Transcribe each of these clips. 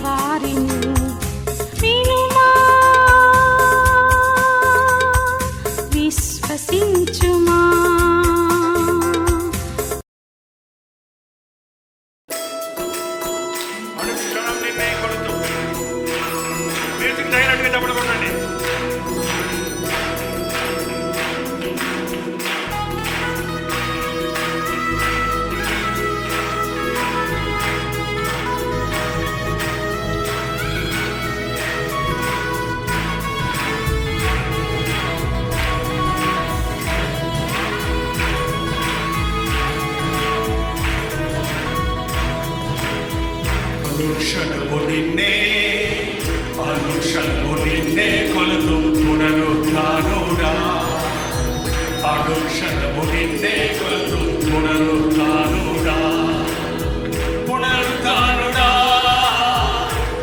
వారిని వినుమా, విశ్వసించుమా. అనుక్షణము నిన్నే కొలుతూ పునరుత్థానుడా, అనుక్షణము నిన్నే కొలుతూ పునరుత్థానుడా, పునరుత్థానుడా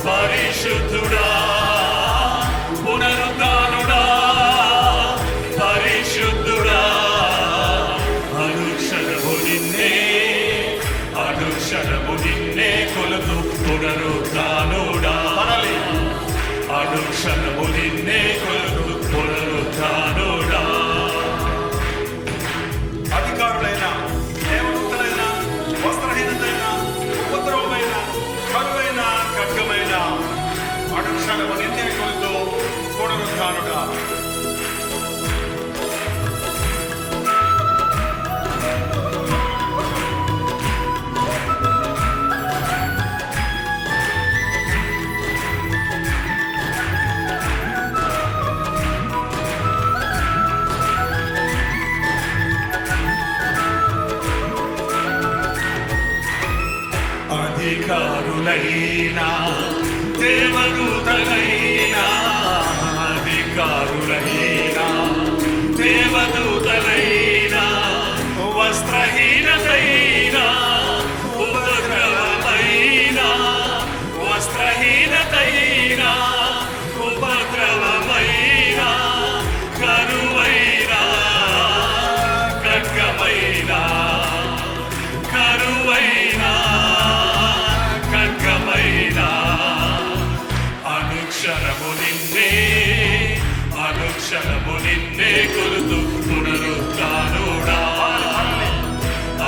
పరిశుద్ధుడా, పునరుత్థానుడా పరిశుద్ధుడా, అనుక్షణము నిన్నే కొలుతూ పునరుత్థానుడా, అనుక్షణము నిన్నే కొలుతూ పునరుత్థానుడా. అధికారులైన, దేవదూతలైన, వస్త్రహీనతైన, ఉపద్రవమైన, కరువైన, ఖడ్గమైన, అనుక్షణము నిన్నే కొలుతూ పునరుత్థానుడా. అధికారులైనా, దేవదూతలైనా, అధికారులైనా, దేవదూతలైనా, వస్త్రహీనతైనా, ఉపద్రవమైనా, వస్త్రహీనతైనా, ఉపద్రవమైనా, కరువైనా, ఖడ్గమైనా, కరువైనా, అనుక్షణము నిన్నే కొలుతూ పునరుత్థానుడా,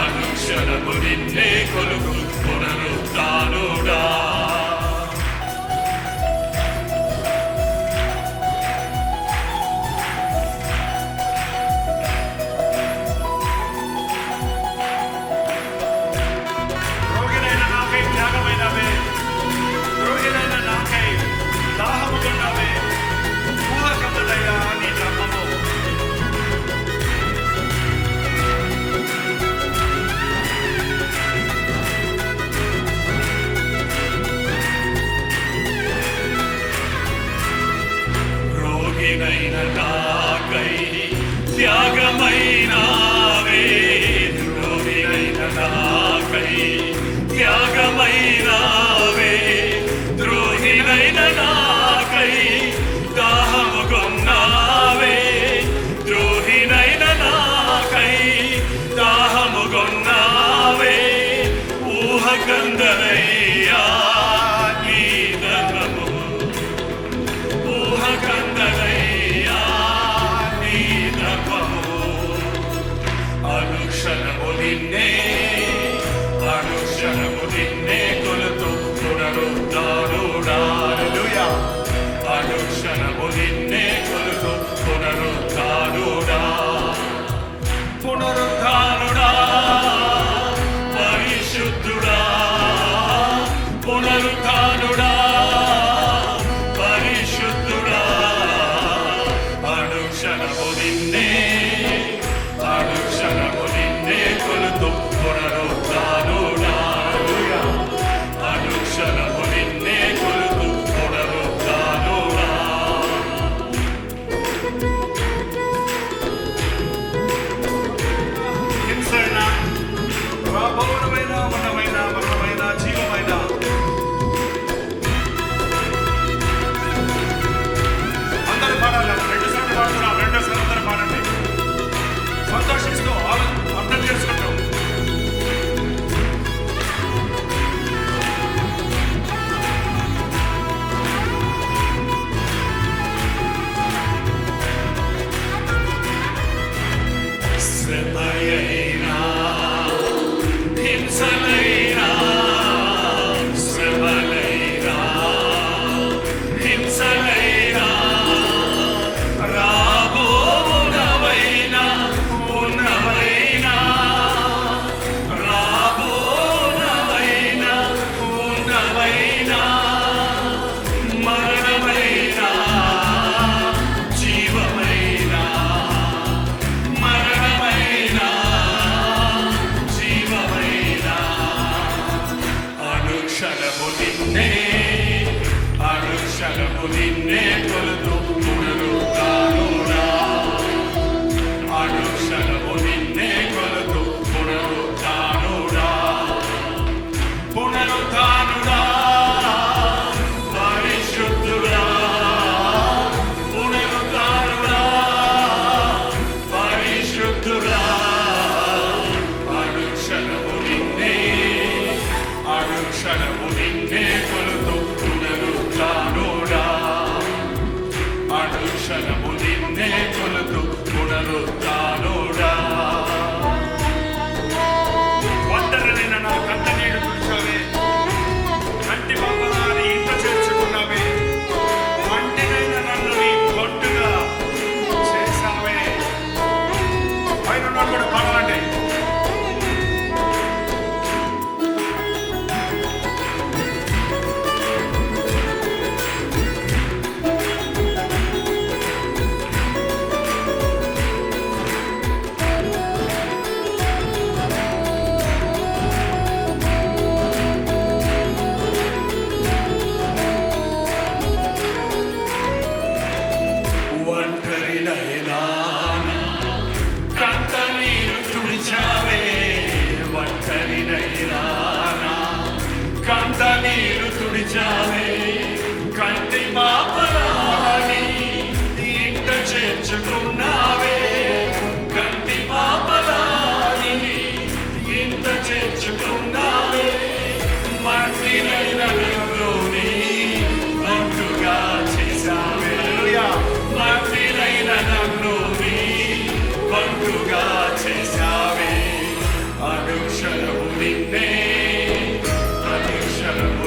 అనుక్షణము నిన్నే కొలుతూ పునరుత్థానుడా. రోగినైన నాకై త్యాగమైనవే, రోగినైన నాకై దాహముకున్నవే, ఊహకందదయ్యా నీ ధర్మము. రోగినైన నాకై త్యాగమైనవే, రోగినైన నాకై త్యాగమైనవే, ద్రోహినైన నాకై దాహముగొన్నావే, ద్రోహినైన నాకై దాహముగొన్నావే, ఊహకందనయ్యా నీ ధర్మము, ఊహకందనయ్యా నీ ధర్మము. అనుక్షణము నిన్నే కొలుతూ పునరుత్థానుడా, అనుక్షణము నిన్నే కొలుతూ పునరుత్థానుడా, పునరుత్థానుడా పరిశుద్ధుడా, పునరుత్థానుడా పరిశుద్ధుడా, అనుక్షణము నిన్నే కొలుతూ పునరుత్థానుడా, అనుక్షణము నిన్నే కొలుతూ అనుక్షణము నిన్నే కొలుతూ పునరుద్ధానుడా అనుక్షణము నిన్నే కొలుతూ పునరుద్ధానుడా పునరుద్ధానుడా పరిశుద్ధుడా పునరుద్ధానుడా పరిశుద్ధుడా అనుక్షణము నిన్నే కొలుతూ పునరుద్ధానుడా అనుక్షణము నిన్నే కొలుతూ పునరుద్ధానుడా ఒంటరినైన నా కంట నీడు తుడిచావే కంటి పాపనాన్ని ఇంట చేర్చుకున్నావే మంటినైన నన్ను నీ బొట్టుగా చేశావే పైన కూడా పాడాలండి నీరు తుడిచావే కంటి పాపలాని ఇంట చేర్చుకున్నావే కంటి పాపలాని ఇంట చేర్చుకున్నావే మట్టినైన నన్నుని బంటుగా చేశావే మట్టినైన నన్నుని బంటుగా చేశావే అనుక్షణము నిన్నే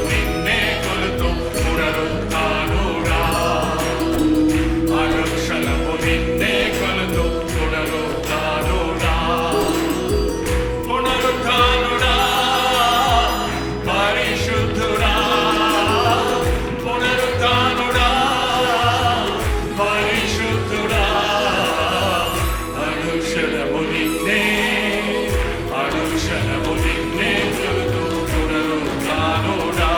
నిన్నే కొలుతూ పునరుద్ధానుడా అనుక్షణము నిన్నే కొలుతూ పునరుద్ధానుడా పునరుద్ధానుడా పరిశుద్ధుడా పునరుద్ధానుడా పరిశుద్ధుడా అనుక్షణము నిన్నే కొలుతూ పునరుద్ధానుడా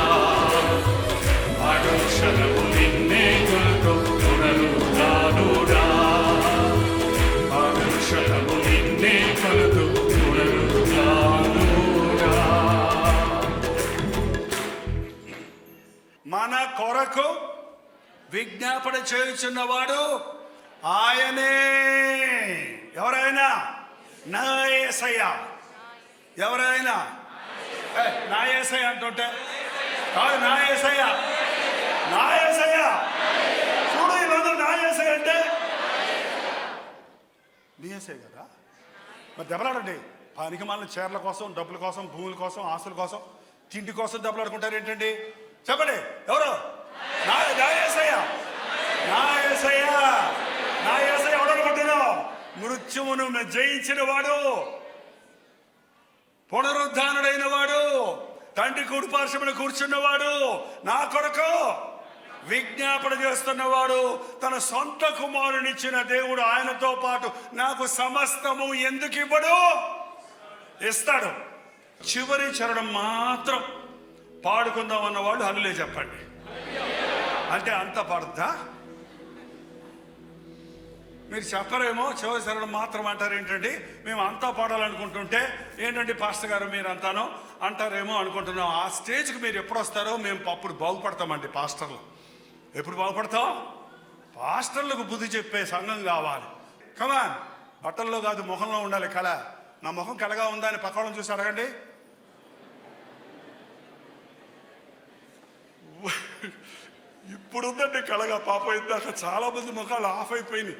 అనుక్షణము నిన్నే కొలుతూ పునరుద్ధానుడా అనుక్షణము నిన్నే కొలుతూ పునరుద్ధానుడా మన కొరకు విజ్ఞాపన చేయుచున్నవాడు ఆయనే. ఎవరైనా నా యేసయ్య, ఎవరైనా నా యేసయ్య అంటుంటే కాదు, నా యేసయ్య, నా యేసయ్య. చూడు వీళ్ళందరూ నా యేసయ్య అంటే నీ యేసయ్య కదా. మరి దెబ్బలాడండి, పనికి మన చీరల కోసం, డబ్బుల కోసం, భూముల కోసం, ఆస్తుల కోసం, తిండి కోసం దెబ్బలాడుకుంటారు ఏంటండి? చెప్పండి ఎవరు? నా యేసయ్య, నా యేసయ్య, నా యేసయ్య ఎవడనుకుంటున్నావు? మృత్యువును జయించిన వాడు, పునరుద్ధానుడైన వాడు, తండ్రి కుడి పార్శ్వమున కూర్చున్నవాడు, నా కొరకు విజ్ఞాపన చేస్తున్నవాడు, తన సొంత కుమారునిచ్చిన దేవుడు. ఆయనతో పాటు నాకు సమస్తము ఎందుకు ఇవ్వడు? ఇస్తాడు. చివరి చరణం మాత్రం పాడుకుందాం అన్నవాళ్ళు హల్లెలూయా చెప్పండి. అంటే అంత పడద్దా? మీరు చెప్పరేమో, చివరి చరణం మాత్రం అంటారు ఏంటండి? మేము అంతా పాడాలనుకుంటుంటే ఏంటండి పాస్టర్ గారు మీరు అంతానో అంటారేమో అనుకుంటున్నాం. ఆ స్టేజ్కి మీరు ఎప్పుడు వస్తారో మేము అప్పుడు బాగుపడతామండి. పాస్టర్లు ఎప్పుడు బాగుపడతాం? పాస్టర్లకు బుద్ధి చెప్పే సంఘం కావాలి. కమాన్, బట్టల్లో కాదు ముఖంలో ఉండాలి కళ. నా ముఖం కళగా ఉందా అని పక్కవాళ్ళని చూసి అడగండి. ఇప్పుడు ఉందండి కళగా. పాప ఇందాక చాలా మంది ముఖాలు ఆఫ్ అయిపోయినాయి.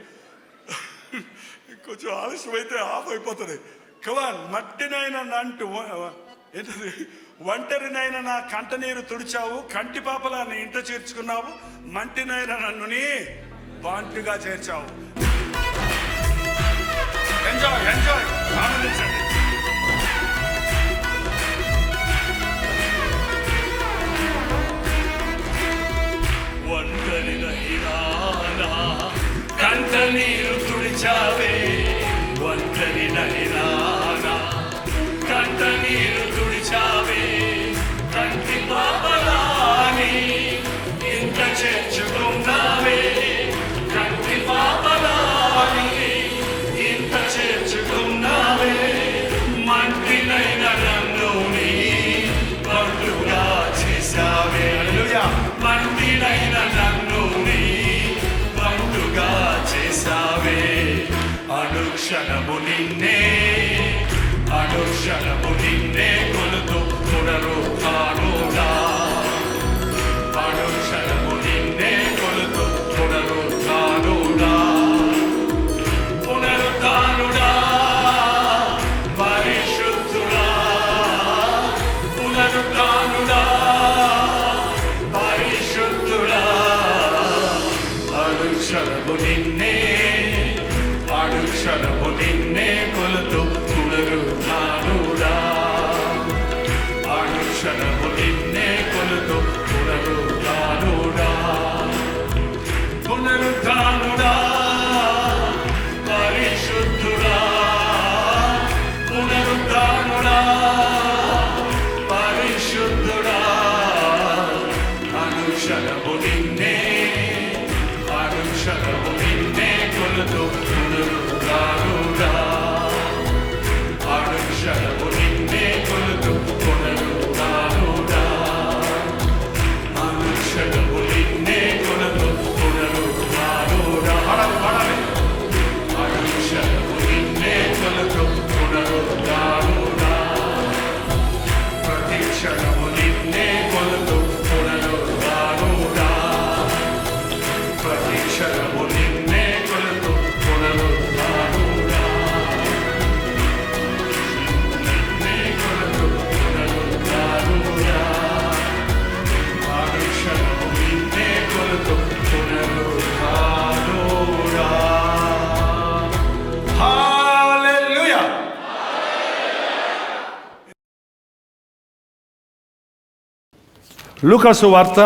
కొంచెం ఆలస్యమైతే ఆఫ్ అయిపోతుంది. కమాన్, మట్టినైనా అంటూ ఏంటది, ఒంటరినైనా నా కంట నీరు తుడిచావు, కంటి పాపలా నీ ఇంట చేర్చుకున్నావు, మంటినైనా నన్నుని బాంటుగా చేర్చావు. ఎంజాయ్ ఎంజాయ్, ఆనందించండి. ఒంటరినైనా కంట నీరు తుడిచావే, ఒంటరినైనా కంట నీరు తుడిచావే, కంటి పాపలాని ఇంత చేర్చుకో మంటినైన నన్ను నీ బంటుగా చేశావే. మంటినైన నన్ను నీ బంటుగా చేశావే. అనుక్షణము నిన్నే కొలుతూ పునరుత్థానుడా. అనుక్షణము నిన్నే కొలుతూ పునరుత్థానుడా. పునరుత్థానుడా పరిశుద్ధుడా. పునరుత్థానుడా పరిశుద్ధుడా. అనుక్షణము నిన్నే కొలుతూ పునరుత్థానుడా. అనుక్షణము నిన్నే కొలుతూ పునరుత్థానుడా. పునరుత్థానుడా పరిశుద్ధుడా. పునరుత్థానుడా పరిశుద్ధుడా. అనుక్షణము నిన్నే కొలుతూ పునరుత్థానుడా. అనుక్షణము నిన్నే కొలుతూ పునరుత్థానుడా. అనుక్షణము నిన్నే కొలుతూ పునరుత్థానుడా. అనుక్షణము నిన్నే కొలుతూ పునరుత్థానుడా. ప్రతి క్షణము నిన్నే కొలుతూ పునరుత్థానుడా. ప్రతి క్షణము నిన్నే కొలుతూ పునరుత్థానుడా. నిన్నే కొలుతూ పునరుత్థానుడా. అనుక్షణము నిన్నే కొలుతూ పునరుత్థానుడా. హల్లెలూయా. లూకాసు వార్త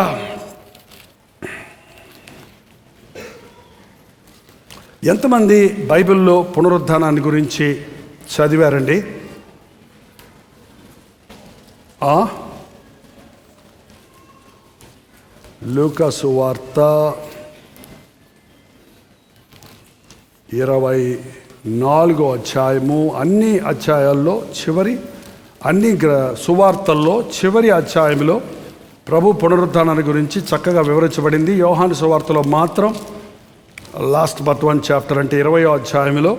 'ఎంతమంది బైబిల్లో పునరుద్ధానాన్ని గురించి చదివారండి? లూకాసు వార్త 24వ అధ్యాయము. అన్ని అధ్యాయాల్లో అన్ని సువార్తల్లో చివరి అధ్యాయంలో ప్రభు పునరుద్ధానాన్ని గురించి చక్కగా వివరించబడింది. యోహాను సువార్తలో మాత్రం లాస్ట్ బట్ 1 చాప్టర్ అంటే 20వ అధ్యాయంలో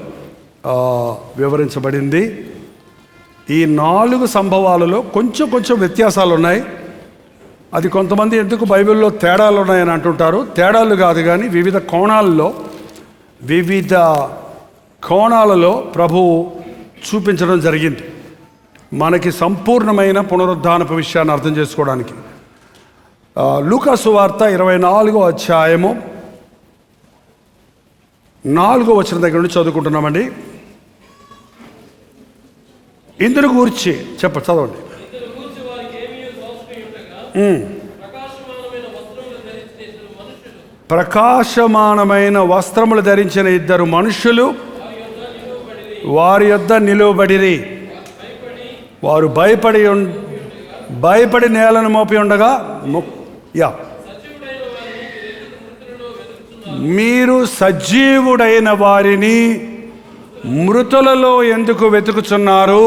వివరించబడింది. ఈ 4 సంభవాలలో కొంచెం వ్యత్యాసాలు ఉన్నాయి. అది కొంతమంది ఎందుకు బైబిల్లో తేడాలు ఉన్నాయని అంటుంటారు. తేడాలు కాదు, కానీ వివిధ కోణాలలో ప్రభువు చూపించడం జరిగింది మనకి సంపూర్ణమైన పునరుద్ధానపు విషయాన్ని అర్థం చేసుకోవడానికి. లూకాసు వార్త 24వ అధ్యాయము 4వ వచనం దగ్గర నుండి చదువుకుంటున్నామండి. ఇందును గూర్చి చదవండి. ప్రకాశమానమైన వస్త్రములు ధరించిన 2 మనుషులు వారి యొద్ద నిలువబడిరి. వారు భయపడి నేలను మోపి ఉండగా, మీరు సజీవుడైన వారిని మృతులలో ఎందుకు వెతుకుచున్నారు?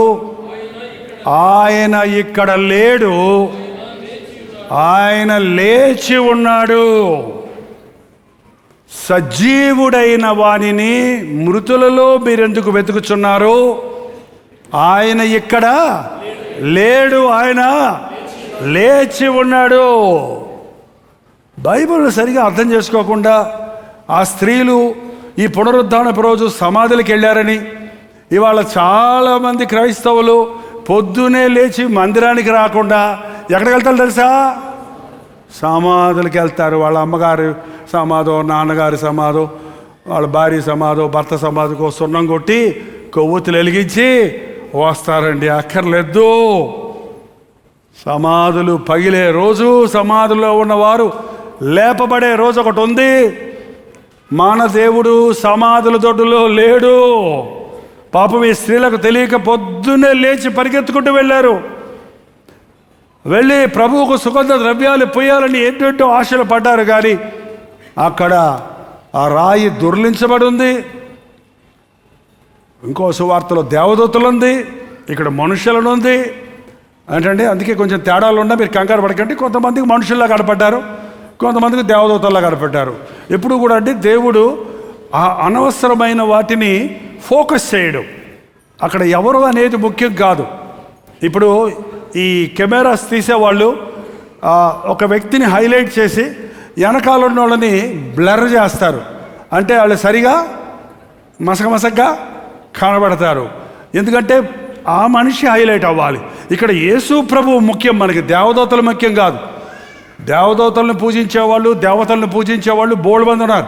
ఆయన ఇక్కడ లేడు, ఆయన లేచి ఉన్నాడు. సజీవుడైన వానిని మృతులలో మీరెందుకు వెతుకుచున్నారు? ఆయన ఇక్కడ లేడు, ఆయన లేచి ఉన్నాడు. బైబిల్ సరిగా అర్థం చేసుకోకుండా ఆ స్త్రీలు ఈ పునరుద్ధానపు రోజు సమాధులకు వెళ్ళారని, ఇవాళ చాలామంది క్రైస్తవులు పొద్దునే లేచి మందిరానికి రాకుండా ఎక్కడికి వెళ్తారు తెలుసా? సమాధులకి వెళ్తారు. వాళ్ళ అమ్మగారి సమాధో, నాన్నగారి సమాధో, వాళ్ళ భార్య సమాధో, భర్త సమాధికో సున్నం కొట్టి కొవ్వొత్తులు వెలిగించి వస్తారండి. అక్కర్లేదు. సమాధులు పగిలే రోజు, సమాధుల్లో ఉన్నవారు లేపబడే రోజు ఒకటి ఉంది. మన దేవుడు సమాధుల దొడ్డులో లేడు. పాపం ఈ స్త్రీలకు తెలియక పొద్దున్నే లేచి పరిగెత్తుకుంటూ వెళ్ళారు. వెళ్ళి ప్రభువుకు సుగంధ ద్రవ్యాలు పోయాలని ఏంటంటో ఆశలు పడ్డారు. కానీ అక్కడ ఆ రాయి దొర్లించబడి ఉంది. ఇంకో సువార్తలో దేవదూతలు ఉంది. ఇక్కడ మనుషులను ఉంది అంటే అందుకే కొంచెం తేడాలు ఉన్నా మీరు కంగారు పడకండి. కొంతమందికి మనుషుల్లా కనపడ్డారు, కొంతమందికి దేవదూతల్లా కనపడ్డారు. ఎప్పుడు కూడా అంటే దేవుడు ఆ అనవసరమైన వాటిని ఫోకస్ చేయడం, అక్కడ ఎవరు అనేది ముఖ్యం కాదు. ఇప్పుడు ఈ కెమెరాస్ తీసేవాళ్ళు ఒక వ్యక్తిని హైలైట్ చేసి వెనకాల ఉన్న వాళ్ళని బ్లర్ చేస్తారు, అంటే వాళ్ళు సరిగా మసకగా కనబడతారు. ఎందుకంటే ఆ మనిషి హైలైట్ అవ్వాలి. ఇక్కడ యేసు ప్రభువు ముఖ్యం, మనకి దేవదూతలు ముఖ్యం కాదు. దేవదూతలను పూజించేవాళ్ళు, దేవతలను పూజించేవాళ్ళు బోల్డ్ మంది ఉన్నారు.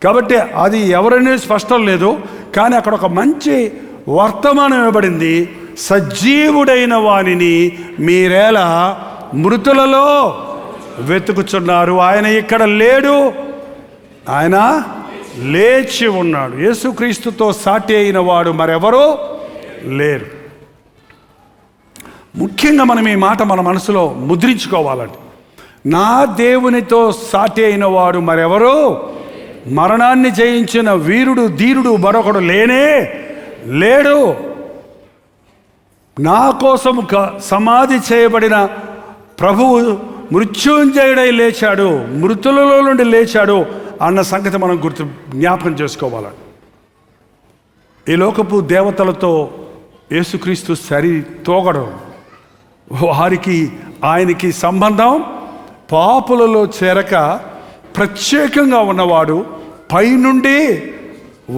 కాబట్టి అది ఎవరనేది స్పష్టం లేదు. కానీ అక్కడ ఒక మంచి వర్తమానం ఇవ్వబడింది. సజీవుడైన వానిని మీరేలా మృతులలో వెతుకుచున్నారు, ఆయన ఇక్కడ లేడు, ఆయన లేచి ఉన్నాడు. యేసుక్రీస్తుతో సాటి అయిన వాడు మరెవరూ లేరు. ముఖ్యంగా మనం ఈ మాట మన మనసులో ముద్రించుకోవాలండి. నా దేవునితో సాటి అయిన వాడు మరెవరూ, మరణాన్ని జయించిన వీరుడు ధీరుడు మరొకడు లేనే లేడు. నా కోసం సమాధి చేయబడిన ప్రభువు మృత్యుంజయుడై లేచాడు, మృతులలో నుండి లేచాడు అన్న సంగతి మనం జ్ఞాపకం చేసుకోవాలండి. ఈ లోకపు దేవతలతో యేసుక్రీస్తు సరి తోగడం, వారికి ఆయనకి సంబంధం పాపులలో చేరక ప్రత్యేకంగా ఉన్నవాడు, పైనుండి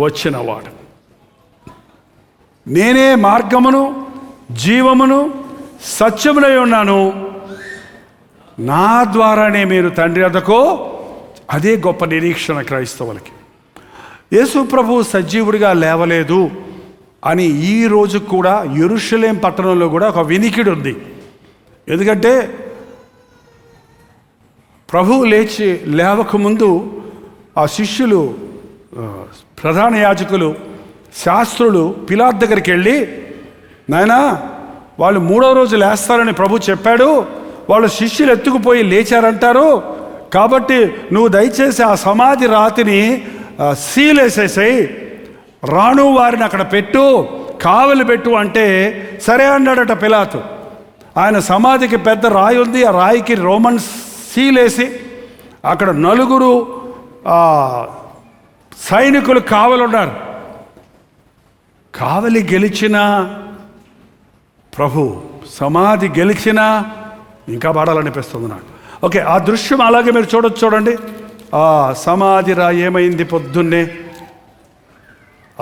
వచ్చినవాడు. నేనే మార్గమును జీవమును సత్యమునై ఉన్నాను, నా ద్వారానే మీరు తండ్రి వద్దకు. అదే గొప్ప నిరీక్షణ క్రైస్తవులకి. యేసు ప్రభువు సజీవుడిగా లేవలేదు అని ఈ రోజు కూడా యెరూషలేం పట్టణంలో కూడా ఒక వినికిడి ఉంది. ఎందుకంటే ప్రభువు లేవకముందు ఆ శిష్యులు, ప్రధాన యాజకులు, శాస్త్రులు పిలాతు దగ్గరికి వెళ్ళి, నాయనా వాళ్ళు 3వ రోజు లేస్తారని ప్రభు చెప్పాడు, వాళ్ళు శిష్యులు ఎత్తుకుపోయి లేచారంటారు, కాబట్టి నువ్వు దయచేసి ఆ సమాధి రాతిని సీలేసేసాయి, రాను వారిని అక్కడ పెట్టు, కావలి పెట్టు అంటే సరే అన్నాడట పిలాతు. ఆయన సమాధికి పెద్ద రాయి ఉంది, ఆ రాయికి రోమన్ సీలేసి అక్కడ 4 సైనికులు కావలి ఉన్నారు. కావలి గెలిచిన ప్రభు, సమాధి గెలిచిన ఇంకా పాడాలనిపిస్తుంది నాకు. ఓకే, ఆ దృశ్యం అలాగే మీరు చూడండి. ఆ సమాధి రా ఏమైంది పొద్దున్నే,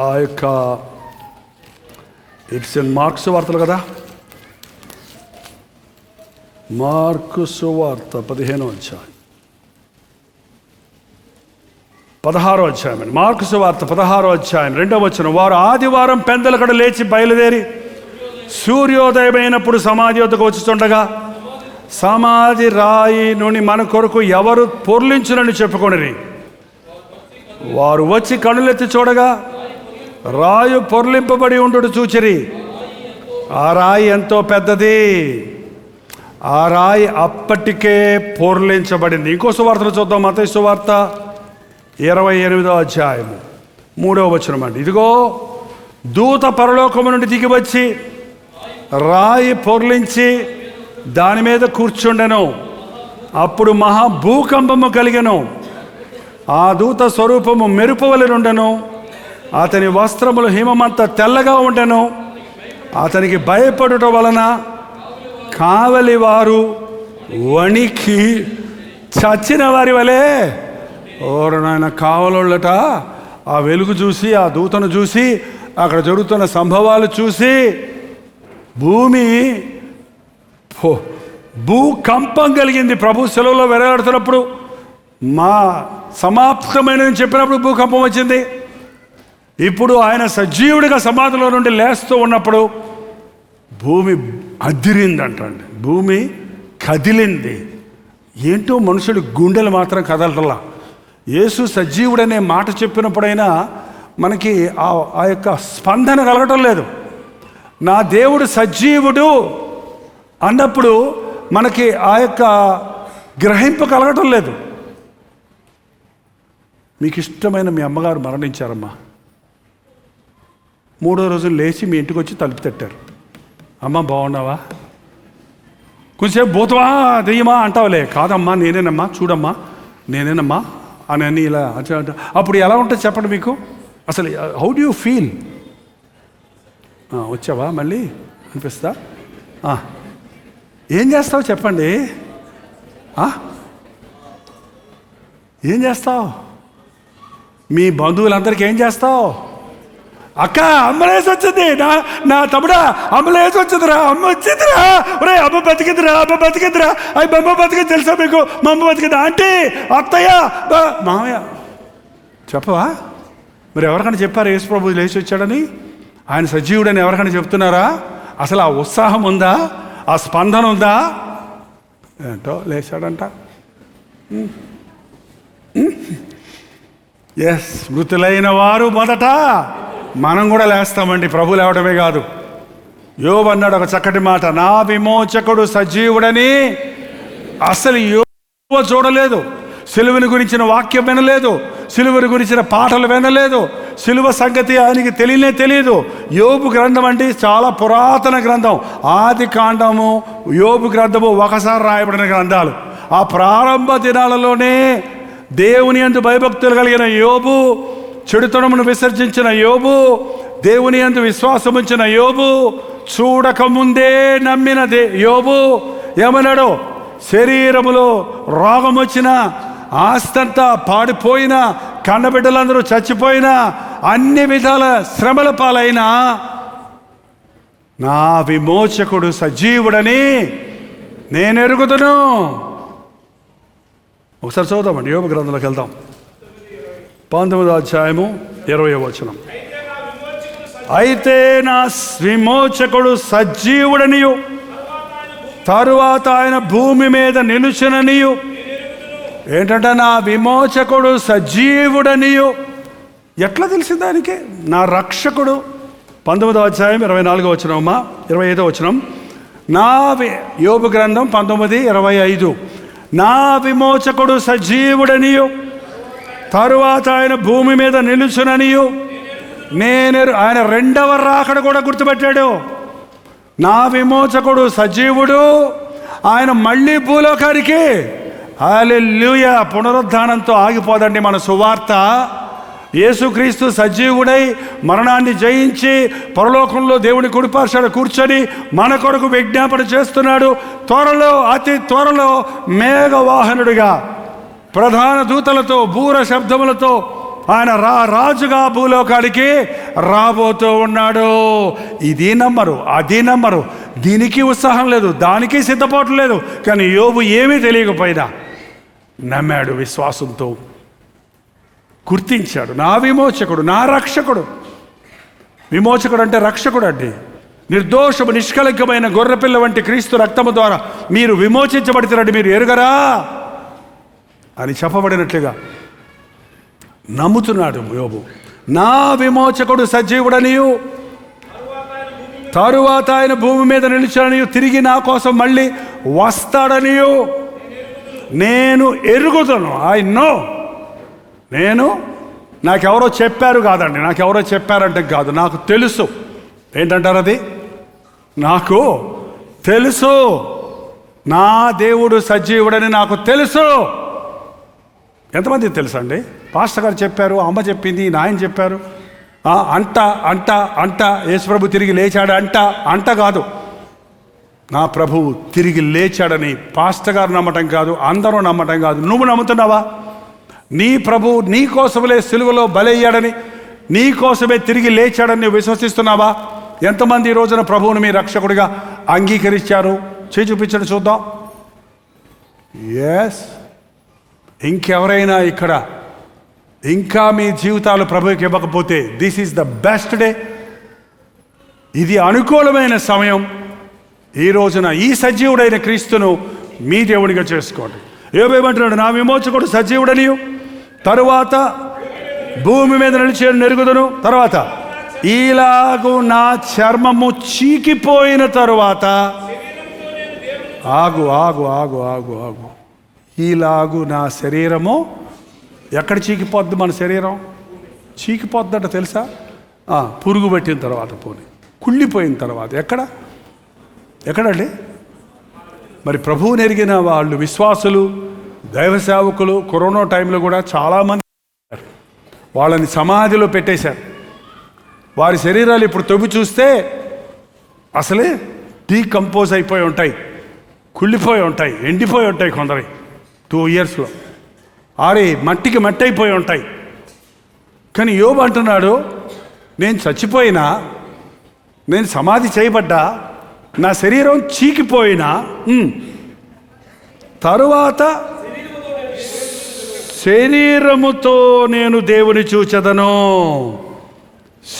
ఆ యొక్క ఇట్స్ ఇన్ మార్కు సువార్తలు కదా, మార్కు సువార్త 15వ అధ్యాయం 16వ అధ్యాయం అండి. మార్కు సువార్త 16వ అధ్యాయం 2వ వచనం. వారు ఆదివారం పెందలకడ లేచి బయలుదేరి సూర్యోదయమైనప్పుడు సమాధి వద్దకు వచ్చుచుండగా, సమాధి రాయి నుండి మన కొరకు ఎవరు పొర్లించునని చెప్పుకొనిరి. వారు వచ్చి కనులెత్తి చూడగా రాయి పొర్లింపబడి ఉండుట చూచిరి. ఆ రాయి ఎంతో పెద్దది, ఆ రాయి అప్పటికే పొర్లించబడింది. ఇంకో సువార్తను చూద్దాం. మత్తయి సువార్త 28వ అధ్యాయము 3వ వచనం అండి. ఇదిగో దూత పరలోకము నుండి దిగి వచ్చి రాయి పొర్లించి దాని మీద కూర్చుండెను. అప్పుడు మహా భూకంపము కలిగెను. ఆ దూత స్వరూపము మెరుపు వలె నుండెను. అతని వస్త్రములు హిమమంత తెల్లగా ఉండెను. అతనికి భయపడుట వలన కావలి వారు వణికి చచ్చిన వారి వలె, ఓరు నాయన కావలోళ్ళట ఆ వెలుగు చూసి, ఆ దూతను చూసి, అక్కడ జరుగుతున్న సంభవాలు చూసి భూకంపం కలిగింది. ప్రభు సెలవులో వెరగాడుతున్నప్పుడు, మా సమాప్తమైనని చెప్పినప్పుడు భూకంపం వచ్చింది. ఇప్పుడు ఆయన సజీవుడిగా సమాధిలో నుండి లేస్తూ ఉన్నప్పుడు భూమి అదిరిందంటండి, భూమి కదిలింది. ఏంటో మనుషుడి గుండెలు మాత్రం కదలటలా. యేసు సజీవుడనే మాట చెప్పినప్పుడైనా మనకి ఆ యొక్క స్పందన కలగటం లేదు. నా దేవుడు సజీవుడు అన్నప్పుడు మనకి ఆ యొక్క గ్రహింపు కలగటం లేదు. మీకు ఇష్టమైన మీ అమ్మగారు మరణించారమ్మా, 3వ రోజు లేచి మీ ఇంటికి వచ్చి తలుపు తట్టారు. అమ్మ బాగున్నావా? కొంచెంసేపు భూతమా దెయ్యమా అంటావులే. కాదమ్మా నేనేనమ్మా, చూడమ్మా నేనేనమ్మా అని అన్ని ఇలా అంటే అప్పుడు ఎలా ఉంటుంది చెప్పండి మీకు? అసలు హౌ డు యూ ఫీల్? వచ్చావా మళ్ళీ అనిపిస్తా? ఏం చేస్తావు చెప్పండి? ఏం చేస్తావు? మీ బంధువులందరికీ ఏం చేస్తావు? అక్క అంబులెన్స్ వచ్చింది, నా తమ్ముడా అంబులెన్స్ వచ్చిందిరా, అమ్మ వచ్చిందిరా, ఒరే అమ్మ బతికిందిరా, అమ్మ బతికిందిరా, అవి బొమ్మ బతికింది తెలుసా మీకు? మా అమ్మ బతికింది, ఆంటీ అత్తయ్య మామయ్య. చెప్పవా? మరి ఎవరికైనా చెప్పారు యేసు ప్రభు లేచి వచ్చాడని, ఆయన సజీవుడని ఎవరికైనా చెప్తున్నారా? అసలు ఆ ఉత్సాహం ఉందా? ఆ స్పందన ఉందా? ఏంటో లేచాడంట. ఎస్, మృతులైన వారు మొదట, మనం కూడా లేస్తామండి, ప్రభు లేవడమే కాదు. యోబు అన్నాడు ఒక చక్కటి మాట, నా విమోచకుడు సజీవుడని. అసలు యోబు చూడలేదు, సిలువని గురించిన వాక్యం వినలేదు, సిలువని గురించిన పాటలు వినలేదు, సిలువ సంగతి ఆయనకి తెలియదు. యోబు గ్రంథం అంటే చాలా పురాతన గ్రంథం. ఆది కాండము, యోబు గ్రంథము ఒకసారి రాయబడిన గ్రంథాలు. ఆ ప్రారంభ దినాలలోనే దేవుని యందు భయభక్తులు కలిగిన యోబు, చెడుతనమును విసర్జించిన యోబు, దేవుని యందు విశ్వాసం ఉంచిన యోబు, చూడకముందే నమ్మిన యోబు ఏమన్నాడు? శరీరములో రోగం వచ్చిన, ఆస్తంతా పాడిపోయిన, కన్నబిడ్డలందరూ చచ్చిపోయినా, అన్ని విధాల శ్రమల పాలైన నా విమోచకుడు సజీవుడని నేను ఎరుగుదును. ఒకసారి చదువుదామండి, యోబు గ్రంథంలోకి వెళ్దాం. 19వ అధ్యాయము 20వ వచనం. అయితే నా విమోచకుడు సజీవుడనియు, తరువాత ఆయన భూమి మీద నిలుచుననియు. ఏంటంటే నా విమోచకుడు సజీవుడనియు. ఎట్లా తెలిసింది దానికి? నా రక్షకుడు. 19వ అధ్యాయం 24వ వచనం, 25వ వచనం. యోబు గ్రంథం 19:25. నా విమోచకుడు సజీవుడనియు, తరువాత ఆయన భూమి మీద నిలుచుననియు ఆయన రెండవ రాకడ కూడా గుర్తుపెట్టాడు. నా విమోచకుడు సజీవుడు, ఆయన మళ్ళీ భూలోకానికి. హల్లెలూయా. పునరుద్ధానంతో ఆగిపోదండి మన సువార్త. యేసుక్రీస్తు సజీవుడై మరణాన్ని జయించి పరలోకంలో దేవుని కుడిపార్శ్వన కూర్చొని మన కొరకు విజ్ఞాపన చేస్తున్నాడు. త్వరలో, అతి త్వరలో మేఘవాహనుడిగా ప్రధాన దూతలతో బూర శబ్దములతో ఆయన రాజుగా భూలోకానికి రాబోతూ ఉన్నాడు. ఇది నమ్మరు, అది నమ్మరు, దీనికి ఉత్సాహం లేదు, దానికి సిద్ధపాటు లేదు. కానీ యోబు ఏమీ తెలియకపోయినా నమ్మాడు, విశ్వాసంతో గుర్తించాడు. నా విమోచకుడు, నా రక్షకుడు. విమోచకుడు అంటే రక్షకుడు అండి. నిర్దోషము నిష్కలంకమైన గొర్రెపిల్ల వంటి క్రీస్తు రక్తము ద్వారా మీరు విమోచించబడుతున్నాడు, మీరు ఎరుగరా అని చెప్పబడినట్లుగా నమ్ముతున్నాడు యోబు. నా విమోచకుడు సజీవుడనియు, తరువాత ఆయన భూమి మీద నిలిచాడనియు, తిరిగి నా కోసం మళ్ళీ వస్తాడనియు నేను ఎరుగుతాను. I know. నాకెవరో చెప్పారు కాదండి, నాకెవరో చెప్పారంటే కాదు, నాకు తెలుసు. ఏంటంటారు అది? నాకు తెలుసు. నా దేవుడు సజీవుడని నాకు తెలుసు. ఎంతమందికి తెలుసు అండి? పాస్టర్ గారు చెప్పారు, అమ్మ చెప్పింది, నాయన చెప్పారు. అంట యేసుప్రభు తిరిగి లేచాడు అంట కాదు. నా ప్రభువు తిరిగి లేచాడని పాస్టర్ గారు నమ్మటం కాదు, అందరూ నమ్మటం కాదు. నువ్వు నమ్ముతున్నావా? నీ ప్రభు నీ కోసమే సిలువలో బలయ్యాడని, నీ కోసమే తిరిగి లేచాడని నువ్వు విశ్వసిస్తున్నావా? ఎంతమంది ఈ రోజున ప్రభువుని మీ రక్షకుడిగా అంగీకరించారు? చేయి చూపించండి చూద్దాం. ఎస్. ఇంకెవరైనా ఇక్కడ ఇంకా మీ జీవితాలు ప్రభువుకి ఇవ్వకపోతే this is the best day. ఇది అనుకూలమైన సమయం. ఈ రోజున ఈ సజీవుడైన క్రీస్తును మీ దేవుడిగా చేసుకోండి. ఏమేమంటున్నాడు? నా విమోచకుడు సజీవుడనియు, తరువాత భూమి మీద నిలిచి నెరుగుదును, తర్వాత ఈలాగు నా చర్మము చీకిపోయిన తరువాత ఆగు ఆగు ఆగు ఆగు ఆగు ఈలాగు నా శరీరము ఎక్కడ చీకిపోద్ది? మన శరీరం చీకిపోద్దట తెలుసా? పురుగు పెట్టిన తర్వాత, పోనీ కుళ్ళిపోయిన తర్వాత. ఎక్కడ? ఎక్కడండి? మరి ప్రభువుని ఎరిగిన వాళ్ళు విశ్వాసులు, దైవ సేవకులు కరోనా టైంలో కూడా చాలామంది వాళ్ళని సమాధిలో పెట్టేశారు. వారి శరీరాలు ఇప్పుడు తవ్వి చూస్తే అసలే డీకంపోజ్ అయిపోయి ఉంటాయి, కుళ్ళిపోయి ఉంటాయి, ఎండిపోయి ఉంటాయి. కొందరి 2 yearsలో ఆరి మట్టికి మట్టి అయిపోయి ఉంటాయి. కానీ యోబు అంటున్నాడు, నేను చచ్చిపోయినా, నేను సమాధి చేయబడ్డా, నా శరీరం చీకిపోయినా తరువాత శరీరముతో నేను దేవుని చూచెదను.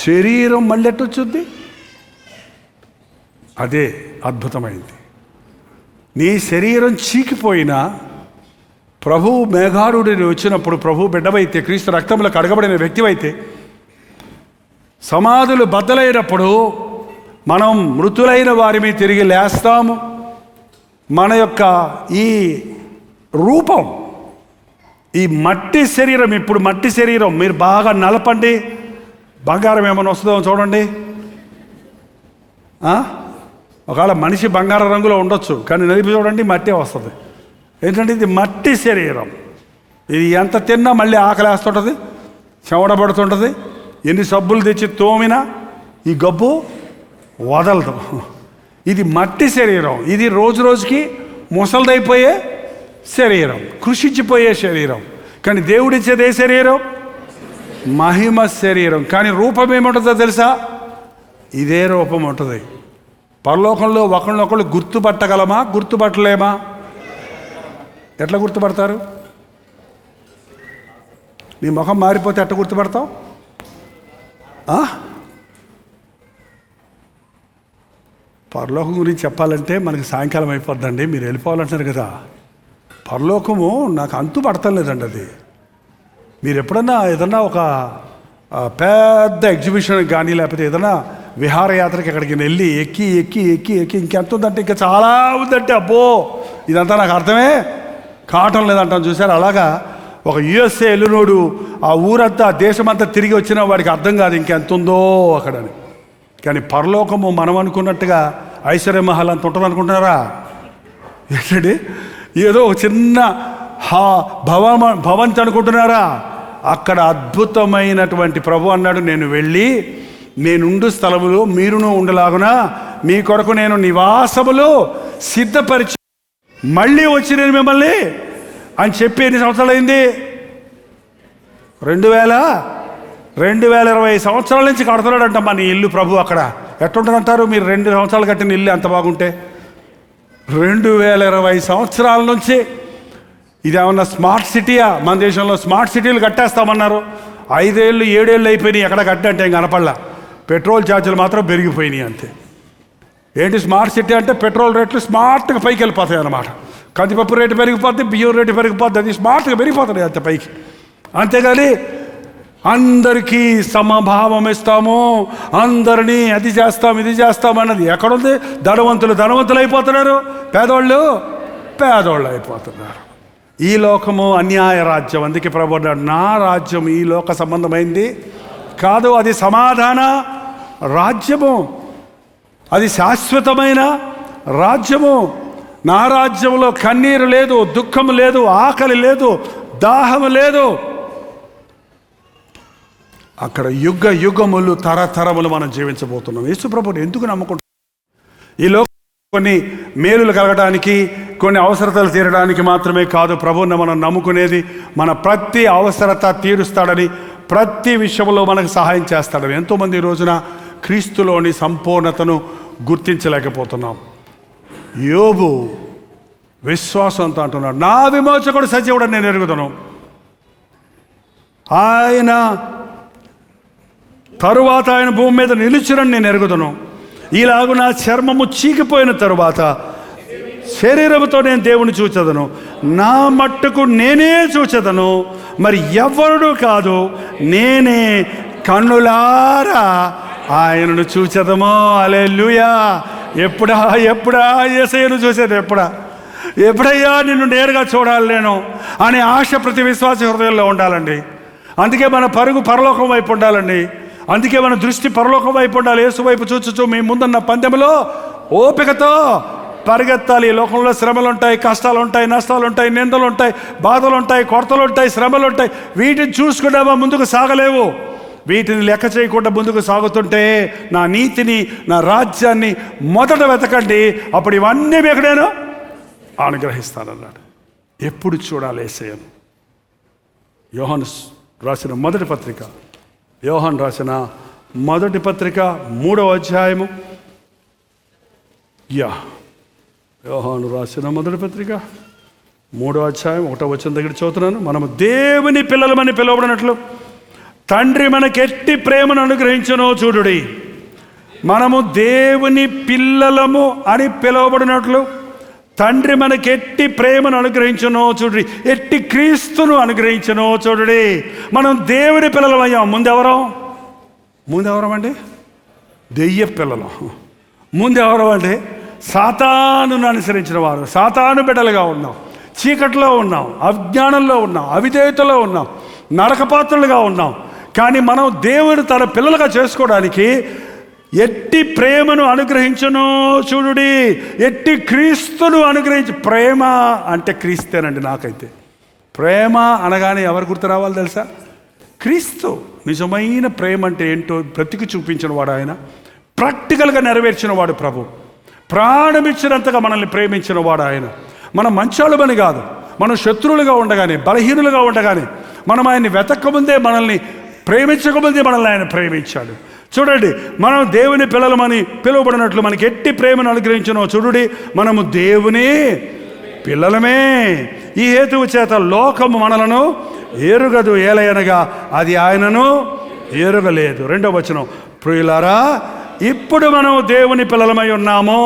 శరీరం మళ్ళీ ఎట్టొచ్చుద్ది? అదే అద్భుతమైంది. నీ శరీరం చీకిపోయినా ప్రభు మేఘారుడిని వచ్చినప్పుడు, ప్రభు బిడ్డవైతే, క్రీస్తు రక్తంలో కడగబడిన వ్యక్తివైతే, సమాధులు బద్దలైనప్పుడు మనం మృతులైన వారిని తిరిగి లేస్తాము. మన యొక్క ఈ రూపం, ఈ మట్టి శరీరం, ఇప్పుడు మట్టి శరీరం మీరు బాగా నలపండి, బంగారం ఏమైనా వస్తుందో చూడండి. ఒకవేళ మనిషి బంగార రంగులో ఉండొచ్చు, కానీ నలిపి చూడండి మట్టే వస్తుంది. ఏంటంటే ఇది మట్టి శరీరం. ఇది ఎంత తిన్నా మళ్ళీ ఆకలి వేస్తుంటుంది, చెమటపడుతుంటుంది. ఎన్ని సబ్బులు తెచ్చి తోమినా ఈ గబ్బు వదలదు. ఇది మట్టి శరీరం. ఇది రోజు రోజుకి ముసలిదైపోయే శరీరం, కృషించిపోయే శరీరం. కానీ దేవుడిచ్చేది ఏ శరీరం? మహిమ శరీరం. కానీ రూపం ఏముంటుందో తెలుసా? ఇదే రూపం ఉంటుంది. పరలోకంలో ఒకళ్ళనొకళ్ళు గుర్తుపట్టగలమా? గుర్తుపట్టలేమా? ఎట్లా గుర్తుపడతారు? నీ ముఖం మారిపోతే ఎట్లా గుర్తుపడతావు? పరలోకం గురించి చెప్పాలంటే మనకి సాయంకాలం అయిపోద్దండి. మీరు వెళ్ళిపోవాలంటారు కదా. పరలోకము నాకు అంతు పడతలేదండి. అది మీరు ఎప్పుడన్నా ఏదన్నా ఒక పెద్ద ఎగ్జిబిషన్ కానీ లేకపోతే ఏదైనా విహారయాత్రకి ఎక్కడికి వెళ్ళి ఎక్కి ఎక్కి ఎక్కి ఎక్కి ఇంకెంత ఉందంటే ఇంకా చాలా ఉందంటే అబ్బో ఇదంతా నాకు అర్థమే కావటం లేదంటాను. చూసారు? అలాగా ఒక USA వెళ్ళినోడు ఆ ఊరంతా దేశమంతా తిరిగి వచ్చిన వాడికి అర్థం కాదు ఇంకెంత ఉందో అక్కడని. కానీ పరలోకము మనం అనుకున్నట్టుగా ఐశ్వర్య మహల్ అంత ఉంటుంది అనుకుంటున్నారా? ఏంటండి ఏదో ఒక చిన్న భవంతి అనుకుంటున్నారా? అక్కడ అద్భుతమైనటువంటి ప్రభు అన్నాడు, నేను వెళ్ళి నేనుండు స్థలములో మీరును ఉండలాగున మీ కొరకు నేను నివాసములు సిద్ధపరిచి మళ్ళీ వచ్చి నేను మిమ్మల్ని అని చెప్పి ఎన్ని సంవత్సరాలు అయింది? 2020 సంవత్సరాల నుంచి కడుతున్నాడంట మన ఇల్లు ప్రభు. అక్కడ ఎట్లుంటుందంటారు? మీరు 2 సంవత్సరాలు కట్టిన ఇల్లు ఎంత బాగుంటే 2020 సంవత్సరాల నుంచి ఇదేమన్నా స్మార్ట్ సిటీయా? మన దేశంలో స్మార్ట్ సిటీలు కట్టేస్తామన్నారు. 5 ఏళ్ళు 7 ఏళ్ళు అయిపోయినాయి. ఎక్కడ కట్టంటే ఏం కనపడలా. పెట్రోల్ ఛార్జీలు మాత్రం పెరిగిపోయినాయి అంతే. ఏంటి స్మార్ట్ సిటీ అంటే? పెట్రోల్ రేట్లు స్మార్ట్గా పైకి వెళ్ళిపోతాయి అన్నమాట. కందిపప్పు రేటు పెరిగిపోద్ది, బియ్యం రేటు పెరిగిపోద్ది, అది స్మార్ట్గా పెరిగిపోతుంది అంతే పైకి. అంతేగాని అందరికీ సమభావం ఇస్తాము, అందరినీ అది చేస్తాం ఇది చేస్తాం అన్నది ఎక్కడుంది? ధనవంతులు అయిపోతున్నారు, పేదోళ్ళు అయిపోతున్నారు. ఈ లోకము అన్యాయ రాజ్యం. అందుకే ప్రభు అన్నాడు, నా రాజ్యం ఈ లోక సంబంధమైంది కాదు, అది సమాధాన రాజ్యము, అది శాశ్వతమైన రాజ్యము. నా రాజ్యంలో కన్నీరు లేదు, దుఃఖము లేదు, ఆకలి లేదు, దాహము లేదు. అక్కడ యుగ యుగములు తరతరములు మనం జీవించబోతున్నాం. యేసు ప్రభువుని ఎందుకు నమ్ముకుంటాం? ఈ లోకం కొన్ని మేలులు కలగడానికి, కొన్ని అవసరతలు తీరడానికి మాత్రమే కాదు ప్రభువుని మనం నమ్ముకునేది. మన ప్రతి అవసరత తీరుస్తాడని, ప్రతి విషయంలో మనకు సహాయం చేస్తాడని. ఎంతోమంది ఈ రోజున క్రీస్తులోని సంపూర్ణతను గుర్తించలేకపోతున్నాం. యోబు విశ్వాసంతో అంటున్నాడు, నా విమోచకుడు సజీవుడని నేను ఎరుగుతాను. ఆయన తరువాత ఆయన భూమి మీద నిలిచినని నేను ఎరుగుతాను. ఇలాగూ నా చర్మము చీకిపోయిన తరువాత శరీరముతో నేను దేవుని చూచెదను, నా మట్టుకు నేనే చూచెదను, మరి ఎవరుడు కాదు, నేనే కన్నులారా ఆయనను చూచెదము. హల్లెలూయా. ఎప్పుడా యేసయ్యను చూసేది? ఎప్పుడయ్యా నిన్ను నేరుగా చూడాలి నేను అనే ఆశ ప్రతి విశ్వాస హృదయంలో ఉండాలండి. అందుకే మన పరుగు పరలోకం వైపు ఉండాలండి. అందుకే మన దృష్టి పరలోకం వైపు ఉండాలి. యేసు వైపు చూచుచు మీ ముందున్న పందెంలో ఓపికతో పరిగెత్తాలి. ఈ లోకంలో శ్రమలు ఉంటాయి, కష్టాలు ఉంటాయి, నష్టాలు ఉంటాయి, నిందలు ఉంటాయి, బాధలు ఉంటాయి, కొరతలు ఉంటాయి, శ్రమలు ఉంటాయి. వీటిని చూసుకున్నావా ముందుకు సాగలేవు. వీటిని లెక్క చేయకుండా ముందుకు సాగుతుంటే నా నీతిని, నా రాజ్యాన్ని మొదట వెతకండి, అప్పుడు ఇవన్నీ మీకు నేను అనుగ్రహిస్తానన్నాడు. ఎప్పుడు చూడాలి యేసయ్యను? యోహాను రాసిన మొదటి పత్రిక, యోహాను రాసిన మొదటి పత్రిక 3వ అధ్యాయము. యోహాను రాసిన మొదటి పత్రిక 3వ అధ్యాయం 1వ వచనం దగ్గర చదువుతున్నాను. మనము దేవుని పిల్లలమని పిలువబడినట్లు తండ్రి మనకెట్టి ప్రేమను అనుగ్రహించునో చూడుడి. మనము దేవుని పిల్లలము అని పిలువబడినట్లు తండ్రి మనకెట్టి ప్రేమను అనుగ్రహించునో చూడుడి, ఎట్టి క్రీస్తును అనుగ్రహించునో చూడుడి. మనం దేవుని పిల్లలమయ్యాం. ముందెవరం అండి? దెయ్య పిల్లలం. ముందెవరం అంటే సాతానును అనుసరించిన వారు, సాతాను బిడ్డలుగా ఉన్నాం, చీకట్లో ఉన్నాం, అజ్ఞానంలో ఉన్నాం, అవిధేయతలో ఉన్నాం, నరకపాత్రులుగా ఉన్నాం. కానీ మనం దేవుడు తన పిల్లలుగా చేసుకోవడానికి ఎట్టి ప్రేమను అనుగ్రహించును చూడుడి, ఎట్టి క్రీస్తును అనుగ్రహించు. ప్రేమ అంటే క్రీస్తేనండి. నాకైతే ప్రేమ అనగానే ఎవరు గుర్తు రావాలి తెలుసా? క్రీస్తు. నిజమైన ప్రేమ అంటే ఏంటో బ్రతికి చూపించిన వాడు ఆయన, ప్రాక్టికల్గా నెరవేర్చిన వాడు ప్రభు. ప్రాణమిచ్చినంతగా మనల్ని ప్రేమించిన వాడు ఆయన. మనం మంచోళ్ళమని కాదు, మనం శత్రువులుగా ఉండగానే, బలహీనులుగా ఉండగానే, మనం ఆయన్ని వెతకముందే, మనల్ని ప్రేమించకముందే మనల్ని ఆయన ప్రేమించాడు. చూడండి, మనం దేవుని పిల్లలమని పిలువబడినట్లు మనకి ఎట్టి ప్రేమను అనుగ్రహించునో చూడుడి. మనము దేవుని పిల్లలమే. ఈ హేతువు చేత లోకము మనలను ఎరుగదు, ఏలయనగా అది ఆయనను ఎరుగలేదు. 2వ వచనం, ప్రియులారా ఇప్పుడు మనం దేవుని పిల్లలమై ఉన్నాము,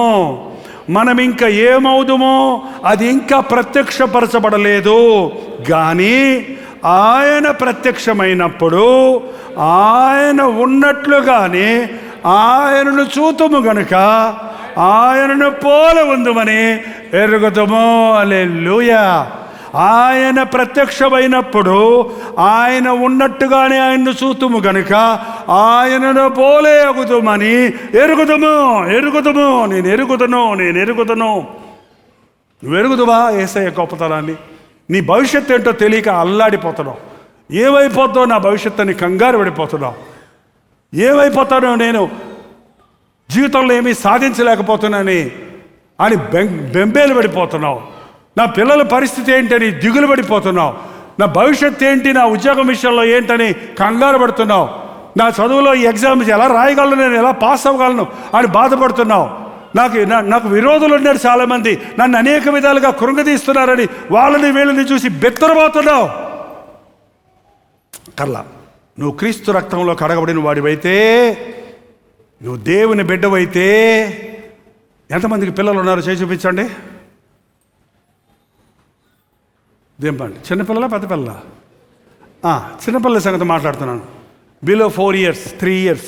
మనం ఇంకా ఏమవుదుమో అది ఇంకా ప్రత్యక్షపరచబడలేదు. కానీ ఆయన ప్రత్యక్షమైనప్పుడు ఆయన ఉన్నట్లుగానే ఆయనను చూతుము గనుక ఆయనను పోలి ఉందుమని ఎరుగుదుము. హల్లెలూయా. ఆయన ప్రత్యక్షమైనప్పుడు ఆయన ఉన్నట్టుగానే ఆయన్ను చూతుము గనుక ఆయనను పోలే అగుదుమని ఎరుగుదుము. నేను ఎరుగుదును. నువ్వు ఎరుగుదువా యేసయ్య గొప్పతనాన్ని? నీ భవిష్యత్తు ఏంటో తెలియక అల్లాడిపోతున్నావు. ఏమైపోతావు నా భవిష్యత్తు అని కంగారు పడిపోతున్నావు. ఏమైపోతానో నేను జీవితంలో ఏమీ సాధించలేకపోతున్నానని అని బెంబేలు పడిపోతున్నావు. నా పిల్లల పరిస్థితి ఏంటని దిగులు పడిపోతున్నావు. నా భవిష్యత్తు ఏంటి, నా ఉద్యోగం విషయంలో ఏంటని కంగారు పడుతున్నావు. నా చదువులో ఈ ఎగ్జామ్స్ ఎలా రాయగలను, నేను ఎలా పాస్ అవ్వగలను అని బాధపడుతున్నావు. నాకు విరోధులు ఉన్నారు చాలామంది, నన్ను అనేక విధాలుగా కృంగదీస్తున్నారని వాళ్ళని వీళ్ళని చూసి బెత్తరబోతున్నావు. కల్లా నువ్వు క్రీస్తు రక్తంలో కడగబడిన వాడివైతే, నువ్వు దేవుని బిడ్డవైతే, ఎంతమందికి పిల్లలు ఉన్నారు చేసి చూపించండి. దేంపండి, చిన్నపిల్లల పెద్ద పిల్లల? చిన్నపిల్లల సంగతి మాట్లాడుతున్నాను. బిలో 4 years 3 years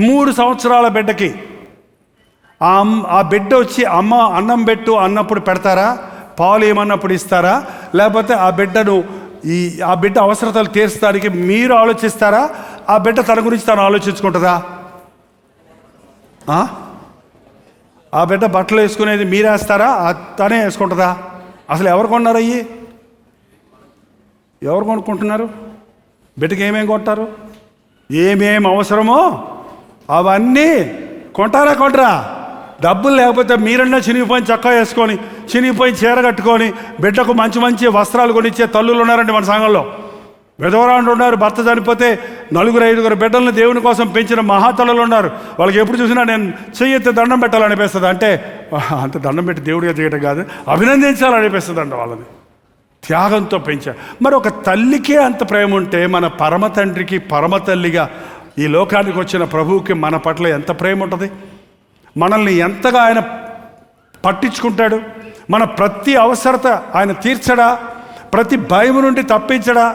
3 సంవత్సరాల బిడ్డకి ఆ బిడ్డ వచ్చి అమ్మ అన్నం పెట్టు అన్నప్పుడు పెడతారా? పాలు ఏమన్నప్పుడు ఇస్తారా? లేకపోతే ఆ బిడ్డ అవసరతలు తీర్చడానికి మీరు ఆలోచిస్తారా? ఆ బిడ్డ తన గురించి తను ఆలోచించుకుంటుందా? ఆ బిడ్డ బట్టలు వేసుకునేది మీరేస్తారా? తనే వేసుకుంటుందా? అసలు ఎవరు కొన్నారు? ఎవరు కొనుక్కుంటున్నారు? బిడ్డకి ఏమేమి కొంటారు? ఏమేమి అవసరమో అవన్నీ కొంటారా? డబ్బులు లేకపోతే మీరన్నా చినిగిపోయిన చొక్కా వేసుకొని, చినిగిపోయిన చీర కట్టుకొని, బిడ్డకు మంచి మంచి వస్త్రాలు కొనిచ్చే తల్లులు ఉన్నారండి మన సంఘంలో. విధవరాండ్రు ఉన్నారు, భర్త చనిపోతే 4-5 బిడ్డలను దేవుని కోసం పెంచిన మహాతల్లులు ఉన్నారు. వాళ్ళకి ఎప్పుడు చూసినా నేను చెయ్యెత్తి దండం పెట్టాలనిపిస్తుంది. అంటే అంత దండం పెట్టి దేవుడిగా చేయటం కాదు, అభినందించాలనిపిస్తుంది అంట వాళ్ళని. త్యాగంతో పెంచారు. మరి ఒక తల్లికే అంత ప్రేమ ఉంటే మన పరమ తండ్రికి, పరమ తల్లిగా ఈ లోకానికి వచ్చిన ప్రభువుకి మన పట్ల ఎంత ప్రేమ ఉంటుంది? మనల్ని ఎంతగా ఆయన పట్టించుకుంటాడు? మన ప్రతి అవసరత ఆయన తీర్చడా? ప్రతి భయం నుండి తప్పించడా?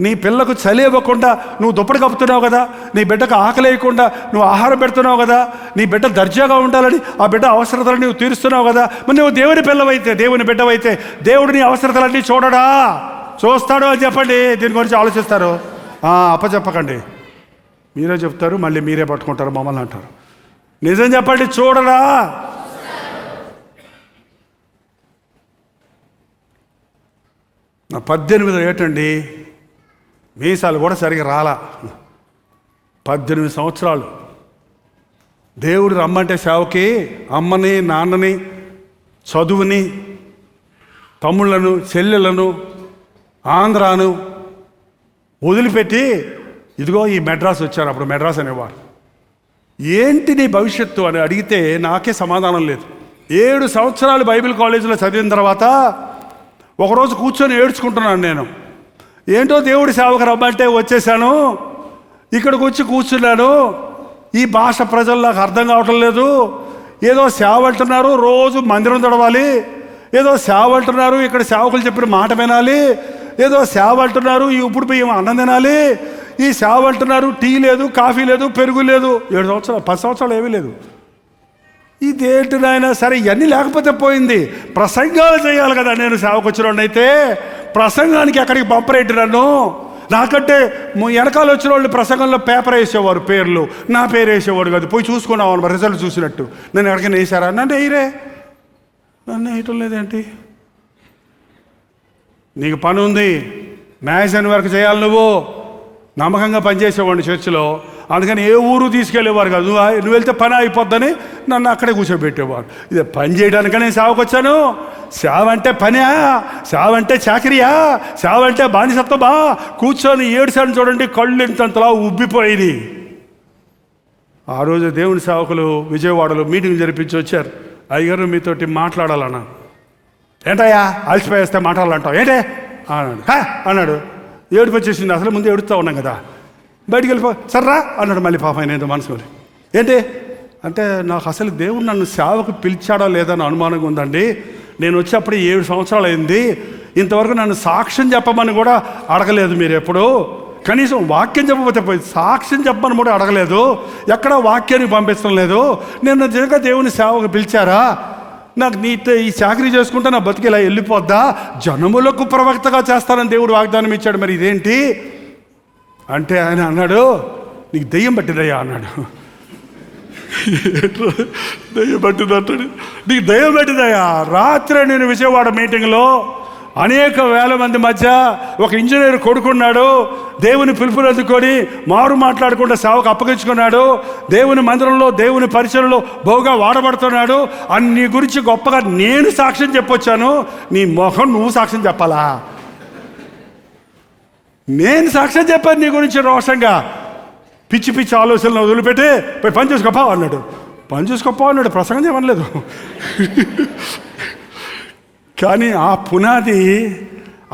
నీ పిల్లకు చలి ఇవ్వకుండా నువ్వు దుప్పటి కప్పుతున్నావు కదా, నీ బిడ్డకు ఆకలి వేయకుండా నువ్వు ఆహారం పెడుతున్నావు కదా, నీ బిడ్డ దర్జాగా ఉండాలని ఆ బిడ్డ అవసరతలు నువ్వు తీరుస్తున్నావు కదా. మరి నువ్వు దేవుని పిల్లవైతే, దేవుని బిడ్డవైతే దేవుడు నీ అవసరతలన్నీ చూడడా? చూస్తాడు అని చెప్పండి. దీని గురించి ఆలోచిస్తారు. అప్పచెప్పకండి, మీరే చెప్తారు, మళ్ళీ మీరే పట్టుకుంటారు, మమ్మల్ని అంటారు. నిజం చెప్పండి, చూడరా? నా 18 ఏటండి, మీసాలు కూడా సరిగా రాలా. 18 సంవత్సరాలు దేవుడు రమ్మంటే సేవకి అమ్మని, నాన్నని, చదువుని, తమ్ముళ్ళను, చెల్లెలను, ఆంధ్రాను వదిలిపెట్టి ఇదిగో ఈ మెడ్రాస్ వచ్చారు. అప్పుడు మెడ్రాస్ అనేవారు. ఏంటి నీ భవిష్యత్తు అని అడిగితే నాకే సమాధానం లేదు. 7 సంవత్సరాలు బైబిల్ కాలేజీలో చదివిన తర్వాత ఒకరోజు కూర్చొని ఏడ్చుకుంటున్నాను నేను. ఏంటో దేవుడి సేవకు రమ్మంటే వచ్చేసాను, ఇక్కడికి వచ్చి కూర్చున్నాను. ఈ భాష ప్రజలు నాకు అర్థం కావటం లేదు. ఏదో సేవ అంటున్నారు, రోజు మందిరం తడవాలి. ఏదో సేవ అంటున్నారు, ఇక్కడ సేవకులు చెప్పిన మాట వినాలి. ఏదో సేవ అంటున్నారు, ఈ ఉప్పుడు బియ్యం అన్నం తినాలి. ఈ సేవ అంటున్నారు, టీ లేదు, కాఫీ లేదు, పెరుగు లేదు. 7 సంవత్సరాలు 10 సంవత్సరాలు ఏమీ లేదు. ఇదేంటి నాయన? సరే, ఇవన్నీ లేకపోతే పోయింది, ప్రసంగాలు చేయాలి కదా. నేను సేవకు వచ్చిన అయితే ప్రసంగానికి ఎక్కడికి పంపరేంటి నన్ను? నాకంటే వెనకాల వచ్చిన వాళ్ళు ప్రసంగంలో పేపర్ వేసేవారు, పేర్లు. నా పేరు వేసేవాడు కాదు. పోయి చూసుకున్నావు రిజల్ట్ చూసినట్టు. నన్ను ఎక్కడికైనా వేసారా? నన్ను వేయరే. నన్ను వేయటం లేదేంటి? నీకు పని ఉంది, మ్యాగజైన్ వర్క్ చేయాలి. నువ్వు నమ్మకంగా పనిచేసేవాడిని చర్చిలో. అందుకని ఏ ఊరు తీసుకెళ్ళేవారు కాదు. నువ్వు వెళ్తే పని అయిపోద్దని నన్ను అక్కడే కూర్చోబెట్టేవారు. ఇదే పని చేయడానికనే సేవకు వచ్చాను. సేవ అంటే పనా? సేవ అంటే చాకరియా? సేవ అంటే బానిసత్వమా? కూర్చొని ఏడుసాను చూడండి, కళ్ళు ఇంతంతలా ఉబ్బిపోయింది. ఆ రోజు దేవుని సేవకులు విజయవాడలో మీటింగ్ జరిపించి వచ్చారు. అయ్యగారు మీతోటి మాట్లాడాలన్నా. ఏంటయ్యా అలసిపోయేస్తే మాట్లాడాలంటావు ఏంటే అన్నాడు. అన్నాడు. ఏడుపు వచ్చేసింది. అసలు ముందు ఏడుస్తూ ఉన్నాం కదా. బయటికి వెళ్ళిపో సర్రా అన్నాడు. మళ్ళీ పాప ఆయన ఏదో మనసుకొని ఏంటి అంటే, నాకు అసలు దేవుడు నన్ను సేవకు పిలిచాడా లేదని అనుమానంగా ఉందండి. నేను వచ్చి అప్పుడే 7 సంవత్సరాలు అయింది. ఇంతవరకు నన్ను సాక్ష్యం చెప్పమని కూడా అడగలేదు మీరు ఎప్పుడు. కనీసం వాక్యం చెప్పకపోతే పోయి సాక్ష్యం చెప్పమని కూడా అడగలేదు. ఎక్కడ వాక్యానికి పంపించడం లేదు. నేను నిజంగా దేవుని సేవకు పిలిచారా? నాకు ఈ చాకరీ చేసుకుంటే నా బతికి ఇలా వెళ్ళిపోద్దా? జనములకు ప్రవక్తగా చేస్తానని దేవుడు వాగ్దానం ఇచ్చాడు. మరి ఇదేంటి అంటే ఆయన అన్నాడు, నీకు దెయ్యం పట్టిదయ్యా అన్నాడు. దెయ్యం పట్టింది అంటాడు. నీకు దెయ్యం పట్టిదయ్యా. రాత్రి నేను విజయవాడ మీటింగ్లో అనేక వేల మంది మధ్య ఒక ఇంజనీర్ కొడుకున్నాడు. దేవుని పిలుపుని అందుకొని మారు మాట్లాడకుండా సేవకు అప్పగించుకున్నాడు. దేవుని మందిరంలో, దేవుని పరిచయంలో బహుగా వాడబడుతున్నాడు. అన్ని గురించి గొప్పగా నేను సాక్ష్యం చెప్పొచ్చాను. నీ మొహం నువ్వు సాక్ష్యం చెప్పాలా? నేను సాక్ష్యం చెప్పాను నీ గురించి రోషంగా. పిచ్చి పిచ్చి ఆలోచనలు వదిలిపెట్టి పోయి పని చేసుకోపా అన్నాడు. పని చేసుకోపా అన్నాడు. ప్రసంగం చేయమనలేదు. కానీ ఆ పునాది,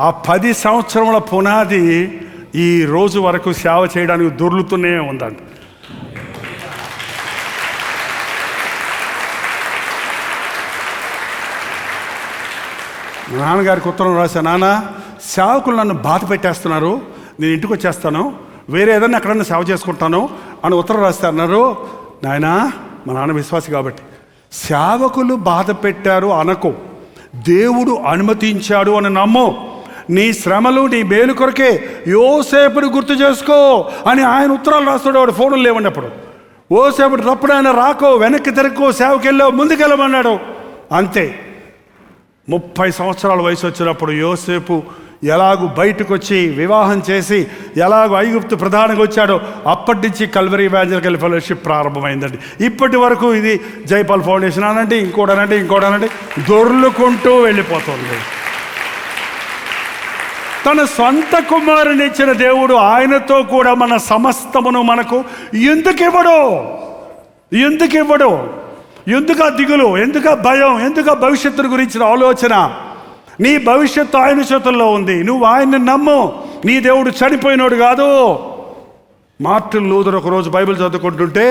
ఆ 10 సంవత్సరముల పునాది ఈ రోజు వరకు సేవ చేయడానికి దొర్లుతూనే ఉందండి. నాన్నగారికి ఉత్తరం రాశా, నాన్న సేవకులు నన్ను బాధ పెట్టేస్తున్నారు, నేను ఇంటికి వచ్చేస్తాను, వేరే ఏదన్నా ఎక్కడన్నా సేవ చేసుకుంటాను అని ఉత్తరం రాస్తే అన్నారు. నాయనా, మా నాన్న విశ్వాసి కాబట్టి సేవకులు బాధ పెట్టారు అనకు, దేవుడు అనుమతించాడు అని నమ్ము. నీ శ్రమలు నీ మేలు కొరకే, యోసేపుని గుర్తు చేసుకో అని ఆయన ఉత్తరాలు రాస్తాడు. వాడు ఫోన్లు లేవండి అప్పుడు. యోసేపుడు తప్పుడు ఆయన రాకో, వెనక్కి తిరగకో, సేవకి వెళ్ళావు, ముందుకెళ్ళమన్నాడు. అంతే. 30 సంవత్సరాల వయసు వచ్చినప్పుడు యోసేపు ఎలాగూ బయటకు వచ్చి వివాహం చేసి ఎలాగో ఐగుప్తు ప్రధానంగా వచ్చాడో అప్పటి నుంచి కల్వరీ ఎవాంజలికల్ ఫెలోషిప్ ప్రారంభమైందండి. ఇప్పటి వరకు ఇది జైపాల్ ఫౌండేషన్ అనండి, ఇంకోటనండి దొర్లుకుంటూ వెళ్ళిపోతుంది. తన సొంత కుమారుని ఇచ్చిన దేవుడు ఆయనతో కూడా మన సమస్తమును మనకు ఎందుకు ఇవ్వడు? ఎందుకు దిగులు, ఎందుకు భయం, ఎందుకు భవిష్యత్తు గురించిన ఆలోచన? నీ భవిష్యత్తు ఆయన చేతుల్లో ఉంది. నువ్వు ఆయన్ని నమ్ము. నీ దేవుడు చనిపోయినోడు కాదు. మార్టిన్ లూథర్ ఒకరోజు బైబిల్ చదువుకుంటుంటే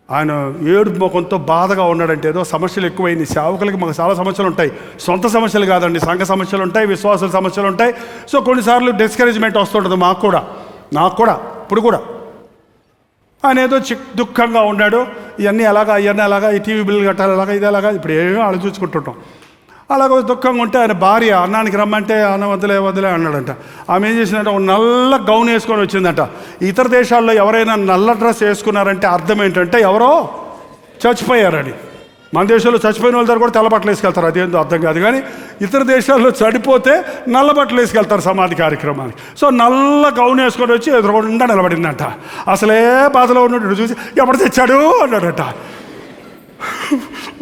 ఆయన ఏడుపు ముఖంతో బాధగా ఉన్నాడంటే, ఏదో సమస్యలు ఎక్కువైంది. సేవకులకి మాకు చాలా సమస్యలు ఉంటాయి. సొంత సమస్యలు కాదండి, సంఘ సమస్యలు ఉంటాయి, విశ్వాసాల సమస్యలు ఉంటాయి. సో కొన్నిసార్లు డిస్కరేజ్మెంట్ వస్తుంటుంది. నాకు కూడా ఇప్పుడు కూడా ఆయన ఏదో దుఃఖంగా ఉన్నాడు. ఇవన్నీ అలాగా ఈ టీవీ బిల్లు కట్టాలి, అలాగా ఇది అలాగా, ఇప్పుడు ఏమో ఆలోచించుకుంటుంటాం. అలాగ దుఃఖంగా ఉంటే ఆయన భార్య అన్నానికి రమ్మంటే అన్న వదిలే అన్నాడంట. ఆమె ఏం చేసిందంటే ఒక నల్ల గౌన్ వేసుకొని వచ్చిందంట. ఇతర దేశాల్లో ఎవరైనా నల్ల డ్రెస్ వేసుకున్నారంటే అర్థం ఏంటంటే ఎవరో చచ్చిపోయారని. మన దేశంలో చచ్చిపోయిన వాళ్ళ దగ్గర కూడా తెల్ల బట్టలు వేసుకెళ్తారు, అదేందో అర్థం కాదు. కానీ ఇతర దేశాల్లో చనిపోతే నల్ల బట్టలు వేసుకెళ్తారు సమాధి కార్యక్రమానికి. సో నల్ల గౌన్ వేసుకొని వచ్చి ఎదురుగుండా నిలబడిందంట. అసలే బాధలో ఉన్నట్టు చూసి ఎవడు తెచ్చాడు అన్నాడట.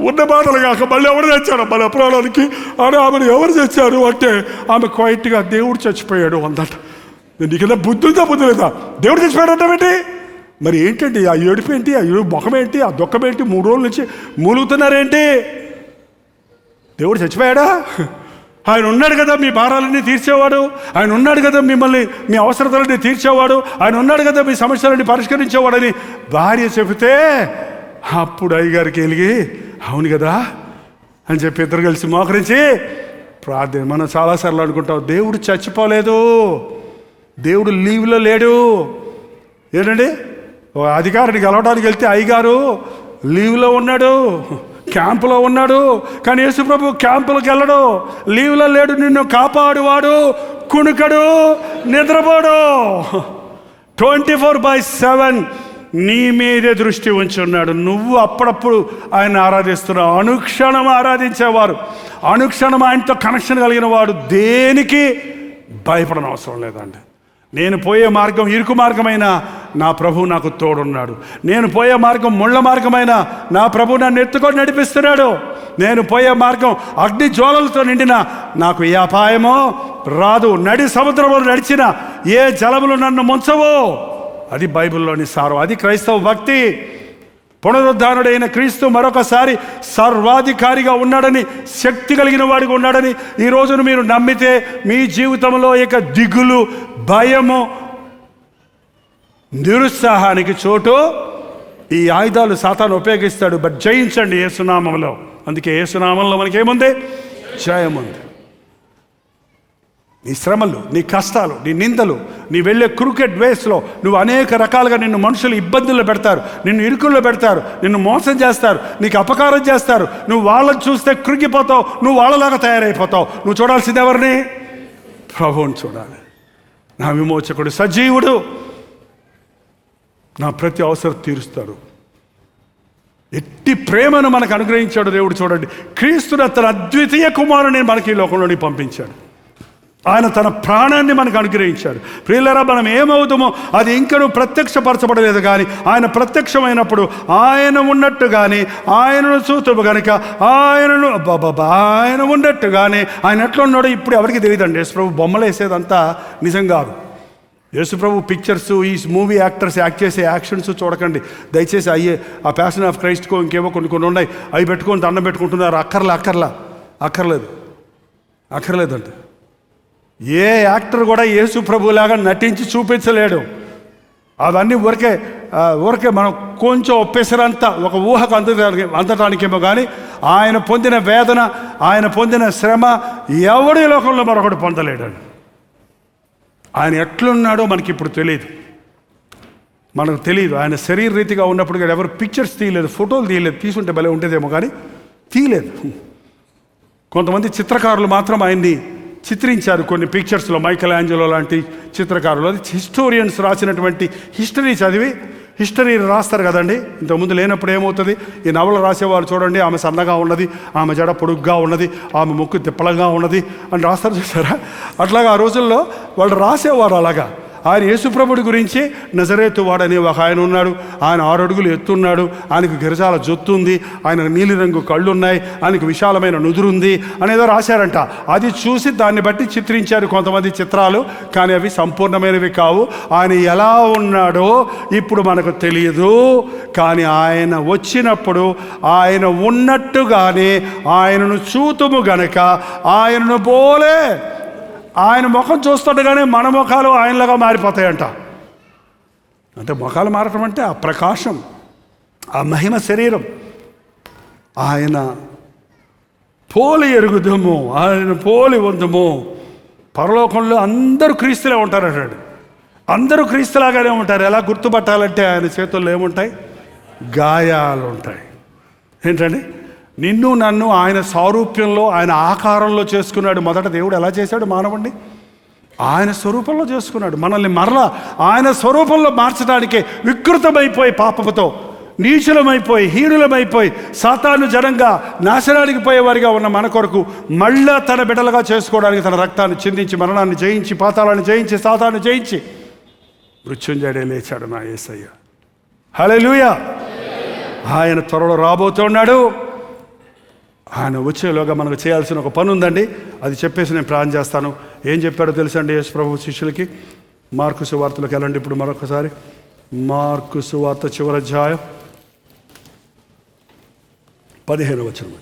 ఉన్న బాధలు కాక మళ్ళీ ఎవరు తెచ్చాడు మళ్ళీ ప్రాణానికి అని ఆమెను ఎవరు తెచ్చారు అంటే ఆమె క్వైట్గా దేవుడు చచ్చిపోయాడు అందట. నీకన్నా బుద్ధి ఉందా బుద్ధి లేదా? దేవుడు చచ్చిపోయాడు అంటావేంటి? మరి ఏంటండి ఆ ఏడుపు ఏంటి, ఆ ముఖం ఏంటి, ఆ దుఃఖం ఏంటి? 3 రోజుల నుంచి మూలుగుతున్నారేంటి? దేవుడు చచ్చిపోయాడా? ఆయన ఉన్నాడు కదా మీ భారాలన్నీ తీర్చేవాడు, ఆయన ఉన్నాడు కదా మిమ్మల్ని మీ అవసరతలన్నీ తీర్చేవాడు, ఆయన ఉన్నాడు కదా మీ సమస్యలన్నీ పరిష్కరించేవాడని భార్య చెబితే అప్పుడు అయ్యగారికి వెలిగి అవును కదా అని చెప్పి ఇద్దరు కలిసి మోకరించి ప్రార్థన. మనం చాలాసార్లు అనుకుంటాం దేవుడు చచ్చిపోలేదు, దేవుడు లీవ్లో లేడు. ఏంటండి అధికారిని కలవడానికి వెళ్తే అయ్యగారు లీవ్లో ఉన్నాడు, క్యాంపులో ఉన్నాడు. కానీ యేసుప్రభు క్యాంపులకు వెళ్ళడు, లీవ్లో లేడు. నిన్ను కాపాడువాడు, కుణుకడు, నిద్రపోడు. 24/7 నీ మీదే దృష్టి ఉంచి ఉన్నాడు. నువ్వు అప్పుడప్పుడు ఆయన ఆరాధిస్తున్నావు. అనుక్షణం ఆరాధించేవారు, అనుక్షణం ఆయనతో కనెక్షన్ కలిగిన వాడు దేనికి భయపడని అవసరం లేదండి. నేను పోయే మార్గం ఇరుకు మార్గమైన నా ప్రభు నాకు తోడున్నాడు. నేను పోయే మార్గం ముళ్ళ మార్గమైన నా ప్రభు నన్ను ఎత్తుకొని నడిపిస్తున్నాడు. నేను పోయే మార్గం అగ్ని జ్వాలలతో నిండిన నాకు ఏ అపాయమో రాదు. నడి సముద్రంలో నడిచిన ఏ జలములు నన్ను ముంచవో. అది బైబిల్లోని సారం, అది క్రైస్తవ భక్తి. పునరుద్ధానుడైన క్రీస్తు మరొకసారి సర్వాధికారిగా ఉన్నాడని, శక్తి కలిగిన వాడిగా ఉన్నాడని ఈ రోజును మీరు నమ్మితే మీ జీవితంలో ఇక దిగులు, భయము, నిరుత్సాహానికి చోటు ఈ ఆయుధాలు సాతాను ఉపయోగిస్తాడు. బట్ జయించండి యేసునామంలో. అందుకే యేసునామంలో మనకేముంది? జయముంది. నీ శ్రమలు, నీ కష్టాలు, నీ నిందలు, నీ వెళ్ళే క్రికెట్ వేస్లో నువ్వు అనేక రకాలుగా నిన్ను మనుషులు ఇబ్బందుల్లో పెడతారు, నిన్ను ఇరుకుల్లో పెడతారు, నిన్ను మోసం చేస్తారు, నీకు అపకారం చేస్తారు. నువ్వు వాళ్ళని చూస్తే కృంగిపోతావు, నువ్వు వాళ్ళలాగా తయారైపోతావు. నువ్వు చూడాల్సింది ఎవరిని? ప్రభువుని చూడాలి. నా విమోచకుడు సజీవుడు, నా ప్రతి అవసరం తీరుస్తాడు. ఎట్టి ప్రేమను మనకు అనుగ్రహించాడు దేవుడు. చూడండి, క్రీస్తుని తన అద్వితీయ కుమారుని మనకి ఈ లోకంలోని పంపించాడు. ఆయన తన ప్రాణాన్ని మనకు అనుగ్రహించాడు. ప్రియులారా, మనం ఏమవుతామో అది ఇంకనూ ప్రత్యక్షపరచబడలేదు. కానీ ఆయన ప్రత్యక్షమైనప్పుడు ఆయన ఉన్నట్టు కానీ ఆయనను చూతుము కనుక ఆయన ఉన్నట్టు కానీ ఆయన ఎట్లా ఉన్నాడో ఇప్పుడు ఎవరికి తెలియదండి. యేసుప్రభు బొమ్మలు వేసేదంతా నిజం కాదు. యేసుప్రభు పిక్చర్స్, ఈ మూవీ యాక్టర్స్ యాక్ట్ చేసే యాక్షన్స్ చూడకండి దయచేసి. అయ్యే ఆ ప్యాషన్ ఆఫ్ క్రైస్ట్కో ఇంకేవో కొన్ని ఉన్నాయి, అవి పెట్టుకొని దండం పెట్టుకుంటున్నారు. అక్కర్లేదండి. ఏ యాక్టర్ కూడా యేసు ప్రభులాగా నటించి చూపించలేడు. అవన్నీ ఊరికే మనం కొంచెం ఒప్పేసరంతా ఒక ఊహకు అందటానికేమో కానీ ఆయన పొందిన వేదన, ఆయన పొందిన శ్రమ ఎవడి లోకంలో మరొకటి పొందలేడండి. ఆయన ఎట్లున్నాడో మనకి ఇప్పుడు తెలియదు, మనకు తెలియదు. ఆయన శరీర రీతిగా ఉన్నప్పుడు కూడా ఎవరు పిక్చర్స్ తీయలేదు, ఫోటోలు తీయలేదు. తీసుంటే భలే ఉండేదేమో కానీ తీయలేదు. కొంతమంది చిత్రకారులు మాత్రం ఆయన్ని చిత్రించారు కొన్ని పిక్చర్స్లో. మైకల్ యాంజలో లాంటి చిత్రకారులు, అది హిస్టోరియన్స్ రాసినటువంటి హిస్టరీ చదివి హిస్టరీ రాస్తారు కదండి. ఇంతకుముందు లేనప్పుడు ఏమవుతుంది? ఈ నవలు రాసేవారు చూడండి, ఆమె సన్నగా ఉన్నది, ఆమె జడ పొడుగ్గా ఉన్నది, ఆమె ముక్కు తిప్పలంగా ఉన్నది అని రాస్తారు చూసారా? అట్లాగా ఆ రోజుల్లో వాళ్ళు రాసేవారు. అలాగా ఆయన యేసుప్రభుడి గురించి నజరేతు వాడని ఒక ఆయన ఉన్నాడు. ఆయన 6 అడుగులు ఎత్తున్నాడు, ఆయనకు గిరజాల జొత్తు ఉంది, ఆయన నీలిరంగు కళ్ళు ఉన్నాయి, ఆయనకు విశాలమైన నుదురుంది అనేదో రాశారంట. అది చూసి దాన్ని బట్టి చిత్రించారు కొంతమంది చిత్రాలు, కానీ అవి సంపూర్ణమైనవి కావు. ఆయన ఎలా ఉన్నాడో ఇప్పుడు మనకు తెలియదు. కానీ ఆయన వచ్చినప్పుడు ఆయన ఉన్నట్టుగానే ఆయనను చూతుము గనక ఆయనను పోలే. ఆయన ముఖం చూస్తుండగానే మన ముఖాలు ఆయనలాగా మారిపోతాయంట. అంటే ముఖాలు మారటం అంటే ఆ ప్రకాశం, ఆ మహిమ శరీరం. ఆయన పోలి ఎరుగుదము, ఆయన పోలి ఉందము. పరలోకంలో అందరూ క్రీస్తులే ఉంటారంటాడు. అందరూ క్రీస్తులాగానే ఉంటారు. ఎలా గుర్తుపట్టాలంటే ఆయన చేతుల్లో ఏముంటాయి? గాయాలు ఉంటాయి. ఏంటండి? నిన్ను నన్ను ఆయన సారూప్యంలో, ఆయన ఆకారంలో చేసుకున్నాడు. మొదట దేవుడు ఎలా చేశాడు మానవుడిని? ఆయన స్వరూపంలో చేసుకున్నాడు. మనల్ని మరలా ఆయన స్వరూపంలో మార్చడానికే వికృతమైపోయి పాపముతో నీచులమైపోయి హీనులమైపోయి సాతాను జనంగా నాశనానికి పోయేవారిగా ఉన్న మన కొరకు మళ్ళా తన బిడ్డలుగా చేసుకోవడానికి తన రక్తాన్ని చిందించి మరణాన్ని జయించి పాతాళాన్ని జయించి సాతాను జయించి మృత్యుంజయుడే లేచాడు నా యేసయ్య. హల్లెలూయా. ఆయన త్వరలో రాబోతున్నాడు. ఆయన వచ్చేలోగా మనకు చేయాల్సిన ఒక పని ఉందండి. అది చెప్పేసి నేను ప్రార్థన చేస్తాను. ఏం చెప్పాడో తెలుసండి యేసు ప్రభు శిష్యులకి? మార్కు సువార్తలోకి వెళ్ళండి ఇప్పుడు మరొకసారి. మార్కు సువార్త చివరి అధ్యాయం 15వ వచనం.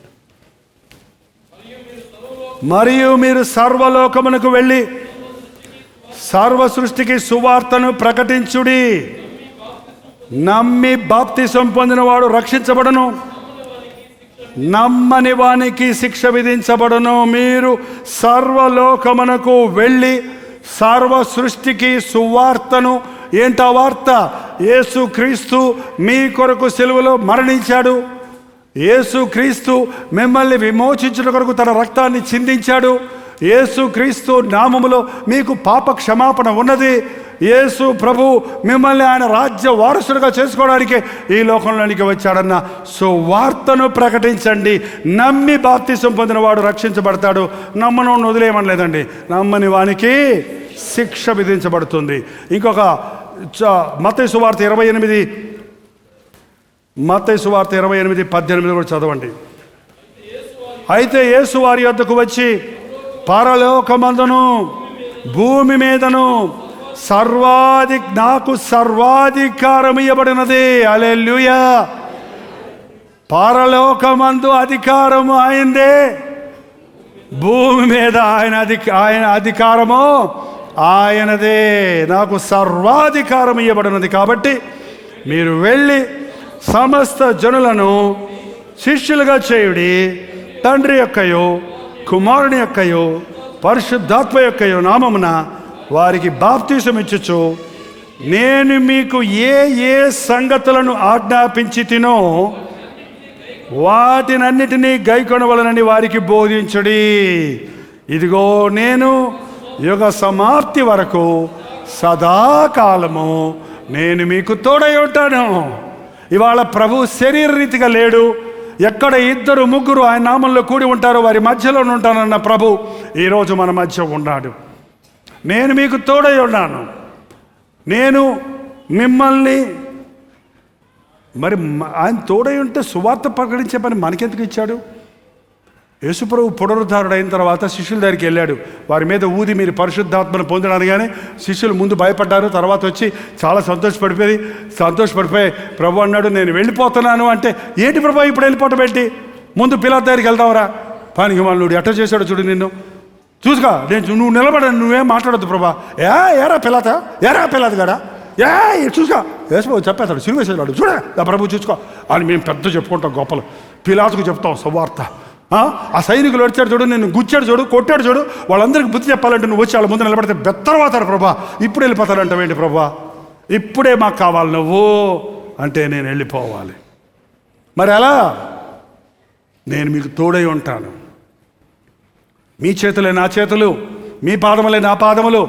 మరియు మీరు సర్వలోకమునకు వెళ్ళి సర్వ సృష్టికి సువార్తను ప్రకటించుడి. నమ్మి బాప్తిసం పొందినవాడు రక్షించబడను, నమ్మని వానికి శిక్ష విధించబడను. మీరు సర్వలోకమునకు వెళ్ళి సర్వ సృష్టికి సువార్తను. ఏంటా వార్త? యేసు క్రీస్తు మీ కొరకు సిలువలో మరణించాడు. యేసు క్రీస్తు మిమ్మల్ని విమోచించుట కొరకు తన రక్తాన్ని చిందించాడు. యేసు క్రీస్తు నామములో మీకు పాప క్షమాపణ ఉన్నది. యేసు ప్రభు మిమ్మల్ని ఆయన రాజ్య వారసులుగా చేసుకోవడానికి ఈ లోకంలోనికి వచ్చాడన్న సువార్తను ప్రకటించండి. నమ్మి బాప్తిసం పొందిన వాడు రక్షించబడతాడు, నమ్మను వదిలేయమనలేదండి. నమ్మని వానికి శిక్ష విధించబడుతుంది. ఇంకొక మత్తయి సువార్త 28:18 కూడా చదవండి. అయితే యేసు వారి యొద్దకు వచ్చి పరలోకమందును భూమి మీదను నాకు సర్వాధికారం ఇవ్వబడినది. హల్లెలూయా. పరలోకమందు అధికారము ఆయనదే, భూమి మీద ఆయన అధికారము ఆయనదే. నాకు సర్వాధికారం ఇవ్వబడినది. కాబట్టి మీరు వెళ్ళి సమస్త జనులను శిష్యులుగా చేయుడి. తండ్రి యొక్కయో కుమారుని యొక్కయో పరిశుద్ధాత్మ యొక్కయో నామమున వారికి బాప్తిసం ఇచ్చుచు నేను మీకు ఏ ఏ సంగతులను ఆజ్ఞాపించి తినో వాటినన్నిటినీ గైకొనవలనని వారికి బోధించుడి. ఇదిగో నేను యుగ సమాప్తి వరకు సదాకాలము నేను మీకు తోడై ఉంటాను. ఇవాళ ప్రభు శరీర రీతిగా లేడు. ఎక్కడ 2-3 ఆయన నామంలో కూడి ఉంటారో వారి మధ్యలో ఉంటానన్న ప్రభు ఈరోజు మన మధ్య ఉన్నాడు. నేను మీకు తోడై ఉన్నాను. నేను మిమ్మల్ని మరి ఆయన తోడై ఉంటే సువార్త ప్రకటించే పని మనకెందుకు ఇచ్చాడు? యేసుప్రభు పునరుద్ధారుడు అయిన తర్వాత శిష్యుల దగ్గరికి వెళ్ళాడు. వారి మీద ఊది మీరు పరిశుద్ధాత్మను పొందడానిగానే శిష్యులు ముందు భయపడ్డారు. తర్వాత వచ్చి చాలా సంతోషపడిపోయి ప్రభు అన్నాడు నేను వెళ్ళిపోతున్నాను అంటే, ఏంటి ప్రభు ఇప్పుడు వెళ్ళిపోవటం ఏంటి? ముందు పిలాతు దగ్గరికి వెళ్దాంరా. పానికి వాళ్ళు ఎట్ట చేశాడు చూడు, నిన్ను చూసుకో, నువ్వు నిలబడ, నువ్వేం మాట్లాడద్దు ప్రభా. ఏరా పిలాతు గడా చూసుకో, యేసుప్రభు చెప్పేస్తాడు, సిలువేసేవాడు చూడ ప్రభు చూసుకో అని మేము పెద్ద చెప్పుకుంటాం గొప్పలు. పిలాతుకు చెప్తాం సువార్త. ఆ సైనికులు వచ్చాడు చూడు, నిన్ను గుచ్చాడు చూడు, కొట్టాడు చూడు, వాళ్ళందరికీ బుద్ధి చెప్పాలంటే నువ్వు వచ్చి వాళ్ళ ముందు నిలబడితే బెత్తరపోతాడు ప్రభా. ఇప్పుడు వెళ్ళిపోతాడంటావేంటి ప్రభా? ఇప్పుడే మాకు కావాలి నువ్వు అంటే నేను వెళ్ళిపోవాలి. మరి అలా నేను మీకు తోడై ఉంటాను. మీ చేతులే నా చేతులు, మీ పాదములే నా పాదములు,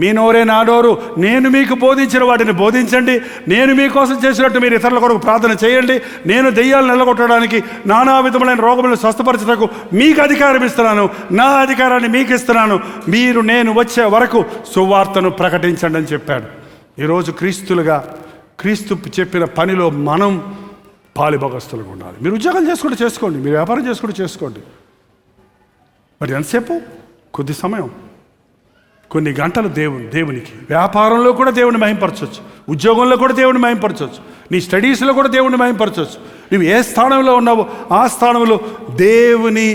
మీ నోరే నా నోరు. నేను మీకు బోధించిన వాటిని బోధించండి. నేను మీకోసం చేసినట్టు మీరు ఇతరుల కొరకు ప్రార్థన చేయండి. నేను దెయ్యాలను నిలగొట్టడానికి, నానా విధములైన రోగములను స్వస్థపరచడానికి మీకు అధికారం ఇస్తున్నాను. నా అధికారాన్ని మీకు ఇస్తున్నాను. మీరు నేను వచ్చే వరకు సువార్తను ప్రకటించండి అని చెప్పాడు. ఈరోజు క్రీస్తు చెప్పిన పనిలో మనం పాలిభాగస్తులుగా ఉండాలి. మీరు ఉద్యోగాలు చేసుకోండి, మీరు వ్యాపారం చేసుకోండి. మరి ఎంతసేపు? కొద్ది సమయం, కొన్ని గంటలు దేవునికి. వ్యాపారంలో కూడా దేవుని మహింపరచవచ్చు, ఉద్యోగంలో కూడా దేవుని మహింపరచవచ్చు, నీ స్టడీస్లో కూడా దేవుని మహింపరచవచ్చు. నువ్వు ఏ స్థానంలో ఉన్నావో ఆ స్థానంలో దేవుని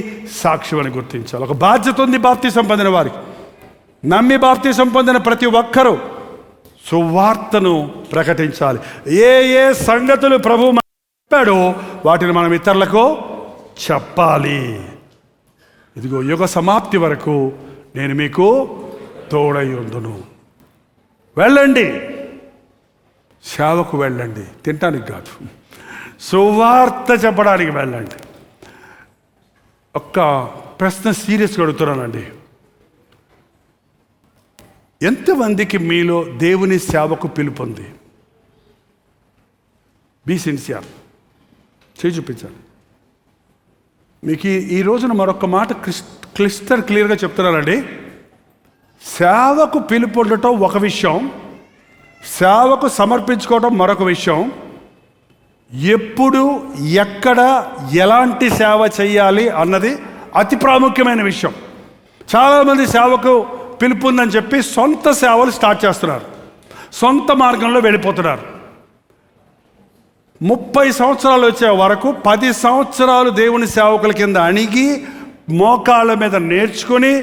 సాక్ష్యం అని గుర్తించాలి. ఒక బాధ్యత ఉంది బాప్తిసం పొందిన వారికి. నమ్మి బాప్తిసం పొందిన ప్రతి ఒక్కరూ సువార్తను ప్రకటించాలి. ఏ ఏ సంగతులు ప్రభు చెప్పాడో వాటిని మనం ఇతరులకు చెప్పాలి. ఇదిగో యుగ సమాప్తి వరకు నేను మీకు తోడై ఉందును. వెళ్ళండి, సేవకు వెళ్ళండి, తినటానికి కాదు, సువార్త చెప్పడానికి వెళ్ళండి. ఒక్క ప్రశ్న సీరియస్గా అడుగుతున్నానండి. ఎంతమందికి మీలో దేవుని సేవకు పిలుపు ఉంది? Be sincere. చేయి చూపించాలి. మీకు ఈ రోజున మరొక మాట క్లిస్టర్ క్లియర్గా చెప్తున్నానండి. సేవకు పిలుపు ఉండటం ఒక విషయం, సేవకు సమర్పించుకోవడం మరొక విషయం. ఎప్పుడు ఎక్కడ ఎలాంటి సేవ చేయాలి అన్నది అతి ప్రాముఖ్యమైన విషయం. చాలామంది సేవకు పిలుపు ఉందని చెప్పి సొంత సేవలు స్టార్ట్ చేస్తున్నారు, సొంత మార్గంలో వెళ్ళిపోతున్నారు. 30 సంవత్సరాలు వచ్చే వరకు 10 సంవత్సరాలు దేవుని సేవకుల కింద అణిగి మోకాళ్ళ మీద నేర్చుకుని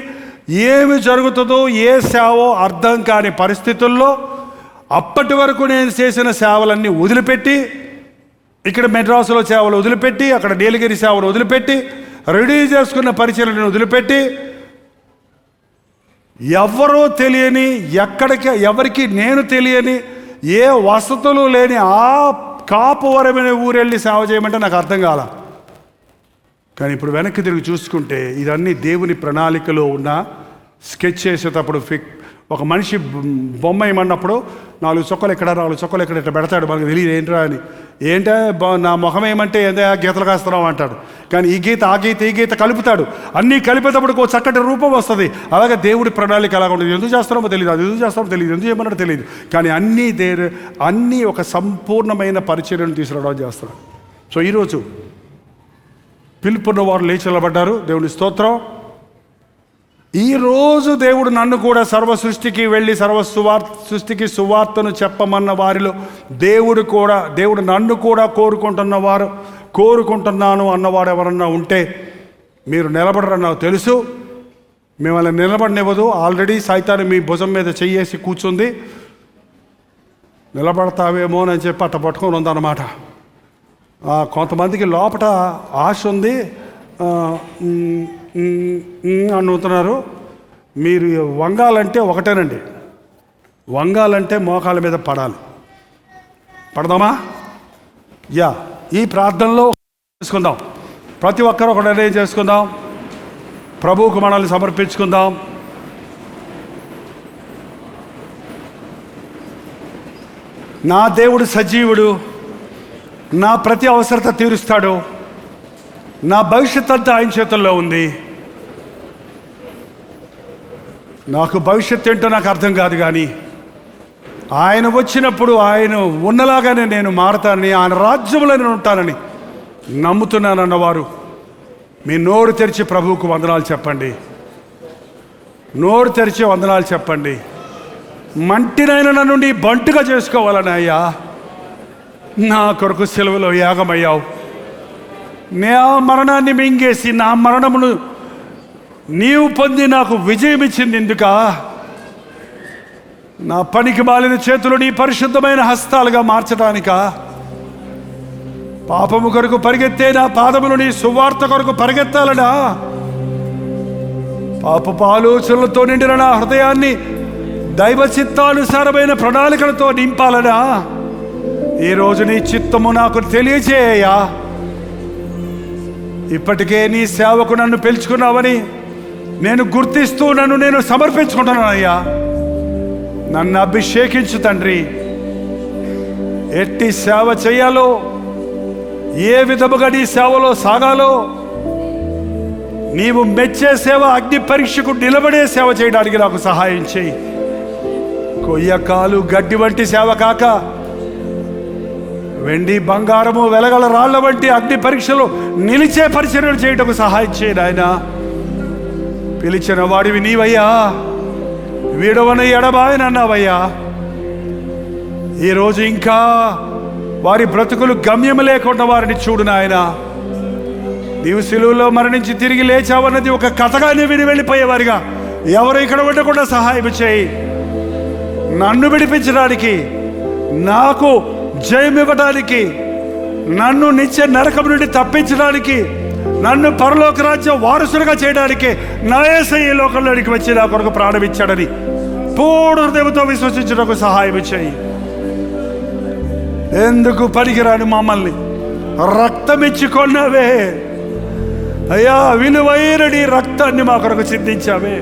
ఏమి జరుగుతుందో ఏ సేవో అర్థం కాని పరిస్థితుల్లో అప్పటి వరకు నేను చేసిన సేవలన్నీ వదిలిపెట్టి, ఇక్కడ మెడ్రాసులో సేవలు వదిలిపెట్టి, అక్కడ నీలగిరి సేవలు వదిలిపెట్టి, రెడీ చేసుకున్న పరిచర్యలను వదిలిపెట్టి, ఎవరో తెలియని, ఎవరికి నేను తెలియని, ఏ వసతులు లేని ఆ కాపువరమైన ఊరెళ్ళి సేవ చేయమంటే నాకు అర్థం కాల. కానీ ఇప్పుడు వెనక్కి తిరిగి చూసుకుంటే ఇదన్నీ దేవుని ప్రణాళికలో ఉన్న స్కెచ్ చేసేటప్పుడు ఒక మనిషి బొమ్మ ఏమన్నప్పుడు 4 చుక్కలు ఎక్కడ 4 చుక్కలు ఎక్కడ ఇట్లా పెడతాడు, మనకు తెలియదు ఏంట్రా అని. ఏంటో నా ముఖం ఏమంటే ఏంటో గీతలు కాస్తున్నాం అంటాడు. కానీ ఈ గీత ఆ గీత ఈ గీత కలుపుతాడు. అన్నీ కలిపేటప్పుడు ఒక చక్కటి రూపం వస్తుంది. అలాగే దేవుడి ప్రణాళిక అలాగ ఉంటుంది. ఎందుకు చేస్తున్నామో తెలియదు, అది ఎందుకు చేస్తామో తెలియదు, ఎందుకు చేయమన్నాడో తెలియదు. కానీ అన్నీ ఒక సంపూర్ణమైన పరిచర్యను తీసుకురావడం చేస్తున్నాడు. సో ఈరోజు పిలుపున్న వారు లేచి నిలబడ్డారు. దేవుని స్తోత్రం. ఈరోజు దేవుడు నన్ను కూడా సర్వ సృష్టికి వెళ్ళి సృష్టికి సువార్తను చెప్పమన్న వారిలో దేవుడు నన్ను కూడా కోరుకుంటున్నాను అన్నవాడు ఎవరన్నా ఉంటే మీరు నిలబడరని నాకు తెలుసు. మిమ్మల్ని నిలబడనివ్వదు. ఆల్రెడీ సైతాను మీ భుజం మీద చెయ్యేసి కూర్చుంది. నిలబడతావేమో అని చెప్పి అట్ట పట్టుకొని ఉందన్నమాట. కొంతమందికి లోపల ఆశ ఉంది అనుతున్నారు. మీరు వంగాలంటే ఒకటేనండి, వంగాలంటే మోకాళ్ళ మీద పడాలి. పడదామా? ఈ ప్రార్థనలో చేసుకుందాం. ప్రతి ఒక్కరూ ఒక నిర్ణయం చేసుకుందాం. ప్రభువుకు మనల్ని సమర్పించుకుందాం. నా దేవుడు సజీవుడు, నా ప్రతి అవసరత తీరుస్తాడు. నా భవిష్యత్ అంతా ఆయన చేతుల్లో ఉంది. నాకు భవిష్యత్తు ఏంటో నాకు అర్థం కాదు, కానీ ఆయన వచ్చినప్పుడు ఆయన ఉన్నలాగానే నేను మారతానని, ఆయన రాజ్యంలో నేను ఉంటానని నమ్ముతున్నానన్నవారు మీ నోరు తెరిచి ప్రభువుకు వందనాలు చెప్పండి. నోరు తెరిచి వందనాలు చెప్పండి. మంటినైనా నన్ను నీ బంటుగా చేసుకోవాలని అయ్యా నా కొరకు సెలవులో యాగమయ్యావు. నా మరణాన్ని మింగేసి నా మరణమును నీవు పొంది నాకు విజయం ఇచ్చింది ఎందుక? నా పనికి మాలిన చేతులు నీ పరిశుద్ధమైన హస్తాలుగా మార్చడానిక? పాపము కొరకు పరిగెత్తే నా పాదములు నీ సువార్త కొరకు పరిగెత్తాలనా? పాపపు ఆలోచనలతో నిండిన నా హృదయాన్ని దైవ చిత్తానుసారమైన ప్రణాళికలతో నింపాలనా? ఈరోజు నీ చిత్తము నాకు తెలియజేయ్యా. ఇప్పటికే నీ సేవకు నన్ను పిలుచుకున్నావని నేను గుర్తిస్తూ నేను సమర్పించుకుంటున్నానయ్యా. నన్ను అభిషేకించు తండ్రి. ఎట్టి సేవ చేయాలో, ఏ విధముగా నీ సేవలో సాగాలో, నీవు మెచ్చే సేవ, అగ్ని పరీక్షకు నిలబడే సేవ చేయడానికి నాకు సహాయం చేయి. కొయ్యకాలు గడ్డి వంటి సేవ కాక వెండి బంగారము వెలగల రాళ్ల వంటి అగ్ని పరీక్షలు నిలిచే పరిచర్యలు చేయటకు సహాయం చేయి నాయన. పిలిచిన వాడివి నీవయ్యా, వీడవన ఎడబాయనన్నావయ్యా. ఈరోజు ఇంకా వారి బ్రతుకులు గమ్యం లేకుండా వారిని చూడు నాయన. నీవు సిలువలో మరణించి తిరిగి లేచావన్నది ఒక కథగానే విని వెళ్ళిపోయేవారిగా ఎవరు ఇక్కడ ఉండకుండా సహాయం చేయి. నన్ను విడిపించడానికి, నాకు జయం ఇవ్వడానికి, నన్ను నిత్య నరకం నుండి తప్పించడానికి, నన్ను పరలోక రాజ్యం వారసులుగా చేయడానికి నా యేసయ్య ఈ లోకంలోనికి వచ్చి నా కొరకు ప్రాణం ఇచ్చాడని పూర్ణ హృదయంతో విశ్వసించడానికి సహాయం చేయి. ఎందుకు పనికిరాని మమ్మల్ని రక్తం ఇచ్చి కొన్నావే అయ్యా. విలువైన నీ రక్తాన్ని మా కొరకు చిందించావే.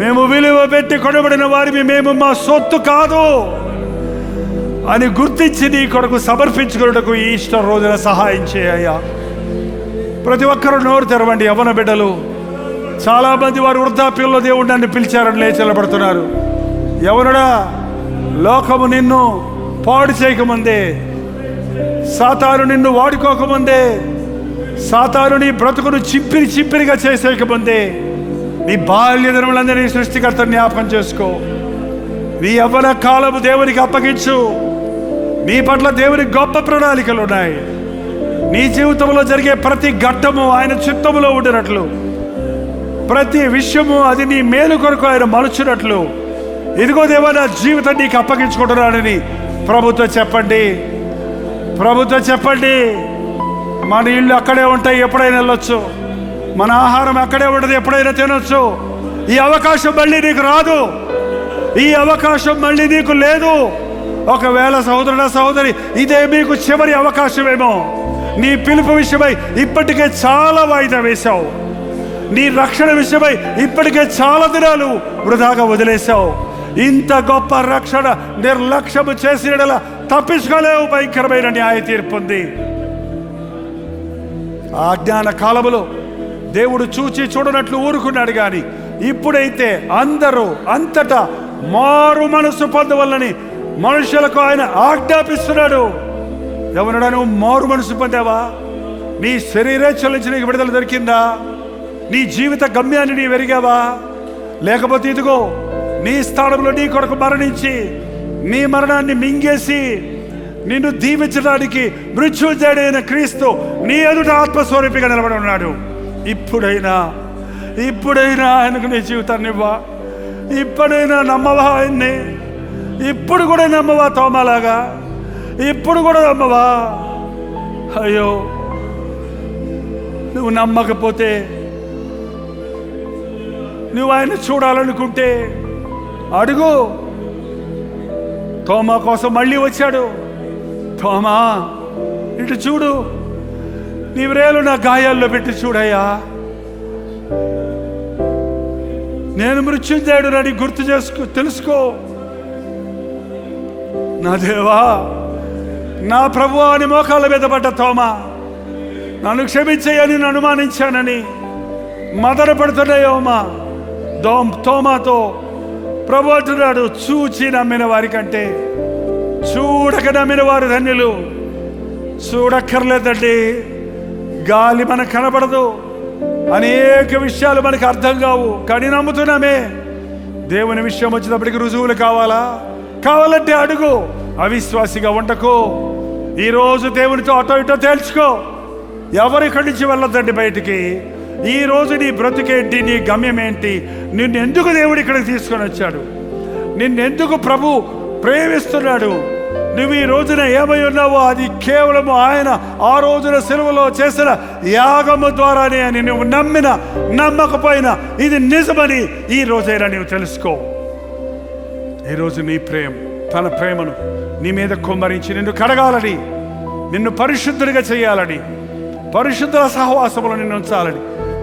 మేము విలువ పెట్టి కొనబడిన వారిని, మేము మా సొత్తు కాదు. అని గుర్తించి నీ కొరకు సమర్పించుకున్నటకు ఈ ఈస్టర్ రోజున సహాయం చేయ్యా. ప్రతి ఒక్కరూ నోరు తెరవండి. యవ్వన బిడ్డలు చాలామంది వారు వృద్ధాప్యంలో దేవుడు నన్ను పిలిచారని లేచి నిలబడుతున్నారు. యవ్వనుడా, లోకము నిన్ను పాడు చేయకముందే, సాతాను నిన్ను వాడుకోకముందే, సాతాను నీ బ్రతుకును చిప్పిరిగా చేసేయకముందే నీ బాల్య దినములందరినీ సృష్టికర్త జ్ఞాపకం చేసుకో. నీ యవ్వన కాలము దేవునికి అప్పగించు. నీ పట్ల దేవునికి గొప్ప ప్రణాళికలు ఉన్నాయి. నీ జీవితంలో జరిగే ప్రతి ఘట్టము ఆయన చిత్తములో ఉండినట్లు, ప్రతి విషయము అది నీ మేలు కొరకు ఆయన మలుచున్నట్లు, ఇదిగో దేవా నా జీవితం నీకు అప్పగించుకుంటున్నానని ప్రభుతో చెప్పండి. మన ఇళ్ళు అక్కడే ఉంటాయి, ఎప్పుడైనా వెళ్ళొచ్చు. మన ఆహారం అక్కడే ఉండదు, ఎప్పుడైనా తినొచ్చు. ఈ అవకాశం మళ్ళీ నీకు రాదు. ఈ అవకాశం మళ్ళీ నీకు లేదు. ఒకవేళ సహోదరుడా సహోదరి, ఇదే మీకు చివరి అవకాశమేమో. నీ పిలుపు విషయమై ఇప్పటికే చాలా వాయిదా వేశావు. నీ రక్షణ విషయమై ఇప్పటికే చాలా దినాలు వృధాగా వదిలేశావు. ఇంత గొప్ప రక్షణ నిర్లక్ష్యము చేసిన తప్పించుకోలేవు. భయంకరమైన న్యాయ తీర్పు ఉంది. ఆ అజ్ఞాన కాలములో దేవుడు చూచి చూడనట్లు ఊరుకున్నాడు. కానీ ఇప్పుడైతే అందరూ అంతటా మారు మనసు పొందవల్లని మనుషులకు ఆయన ఆజ్ఞాపిస్తున్నాడు. ఎవరుడా, నువ్వు మారు మనసు పొందావా? నీ శరీరేచ్ఛల నుంచి నీకు విడుదల దొరికిందా? నీ జీవిత గమ్యాన్ని నీ వెరిగావా? లేకపోతే ఇదిగో నీ స్థానంలో నీ కొరకు మరణించి నీ మరణాన్ని మింగేసి నిన్ను దీవించడానికి మృత్యుంజయుడైన క్రీస్తు నీ ఎదుట ఆత్మస్వరూపిగా నిలబడి ఉన్నాడు. ఇప్పుడైనా ఆయనకు నీ జీవితాన్ని ఇవ్వా. ఇప్పుడైనా నమ్మవా ఆయన్ని? ఇప్పుడు కూడా నమ్మవా? తోమలాగా ఇప్పుడు కూడా నమ్మవా? అయ్యో, నువ్వు నమ్మకపోతే, నువ్వు ఆయన చూడాలనుకుంటే అడుగు. తోమా కోసం మళ్ళీ వచ్చాడు. తోమా, ఇటు చూడు, నీ వ్రేలు నా గాయాల్లో పెట్టి చూడయ్యా. నేను మృత్యుంజయుడు అని గుర్తు తెలుసుకో. నా దేవా, నా ప్రభువా అని మోకాళ్ళ మీద పడ్డ తోమా, నన్ను క్షమించయ్యని నన్ను అనుమానించానని మదన పడుతున్నాయోమా తోమాతో ప్రభు అంటున్నాడు, చూచి నమ్మిన వారి కంటే చూడక నమ్మిన వారు ధన్యులు. చూడక్కర్లేదండి, గాలి మనకు కనబడదు, అనేక విషయాలు మనకు అర్థం కావు, కానీ నమ్ముతున్నామే. దేవుని విషయం వచ్చినప్పటికీ రుజువులు కావాలంటే అడుగు. అవిశ్వాసిగా ఉండకు. ఈరోజు దేవునితో అటో ఇటో తేల్చుకో. ఎవరిక్కడి నుంచి వెళ్ళొద్దండి బయటికి. ఈరోజు నీ బ్రతుకేంటి, నీ గమ్యం ఏంటి, నిన్నెందుకు దేవుడు ఇక్కడికి తీసుకొని వచ్చాడు, నిన్నెందుకు ప్రభు ప్రేమిస్తున్నాడు, నువ్వు ఈ రోజున ఏమై ఉన్నావో అది కేవలము ఆయన ఆ రోజున సిలువలో చేసిన యాగము ద్వారానే అని నువ్వు నమ్మకపోయినా ఇది నిజమని ఈ రోజైనా నువ్వు తెలుసుకో. ఈరోజు తన ప్రేమను నీ మీద కుమ్మరించి నిన్ను కడగాలని, నిన్ను పరిశుద్ధుడిగా చేయాలని, పరిశుద్ధుల సహవాసములు నిన్ను ఉంచాలని,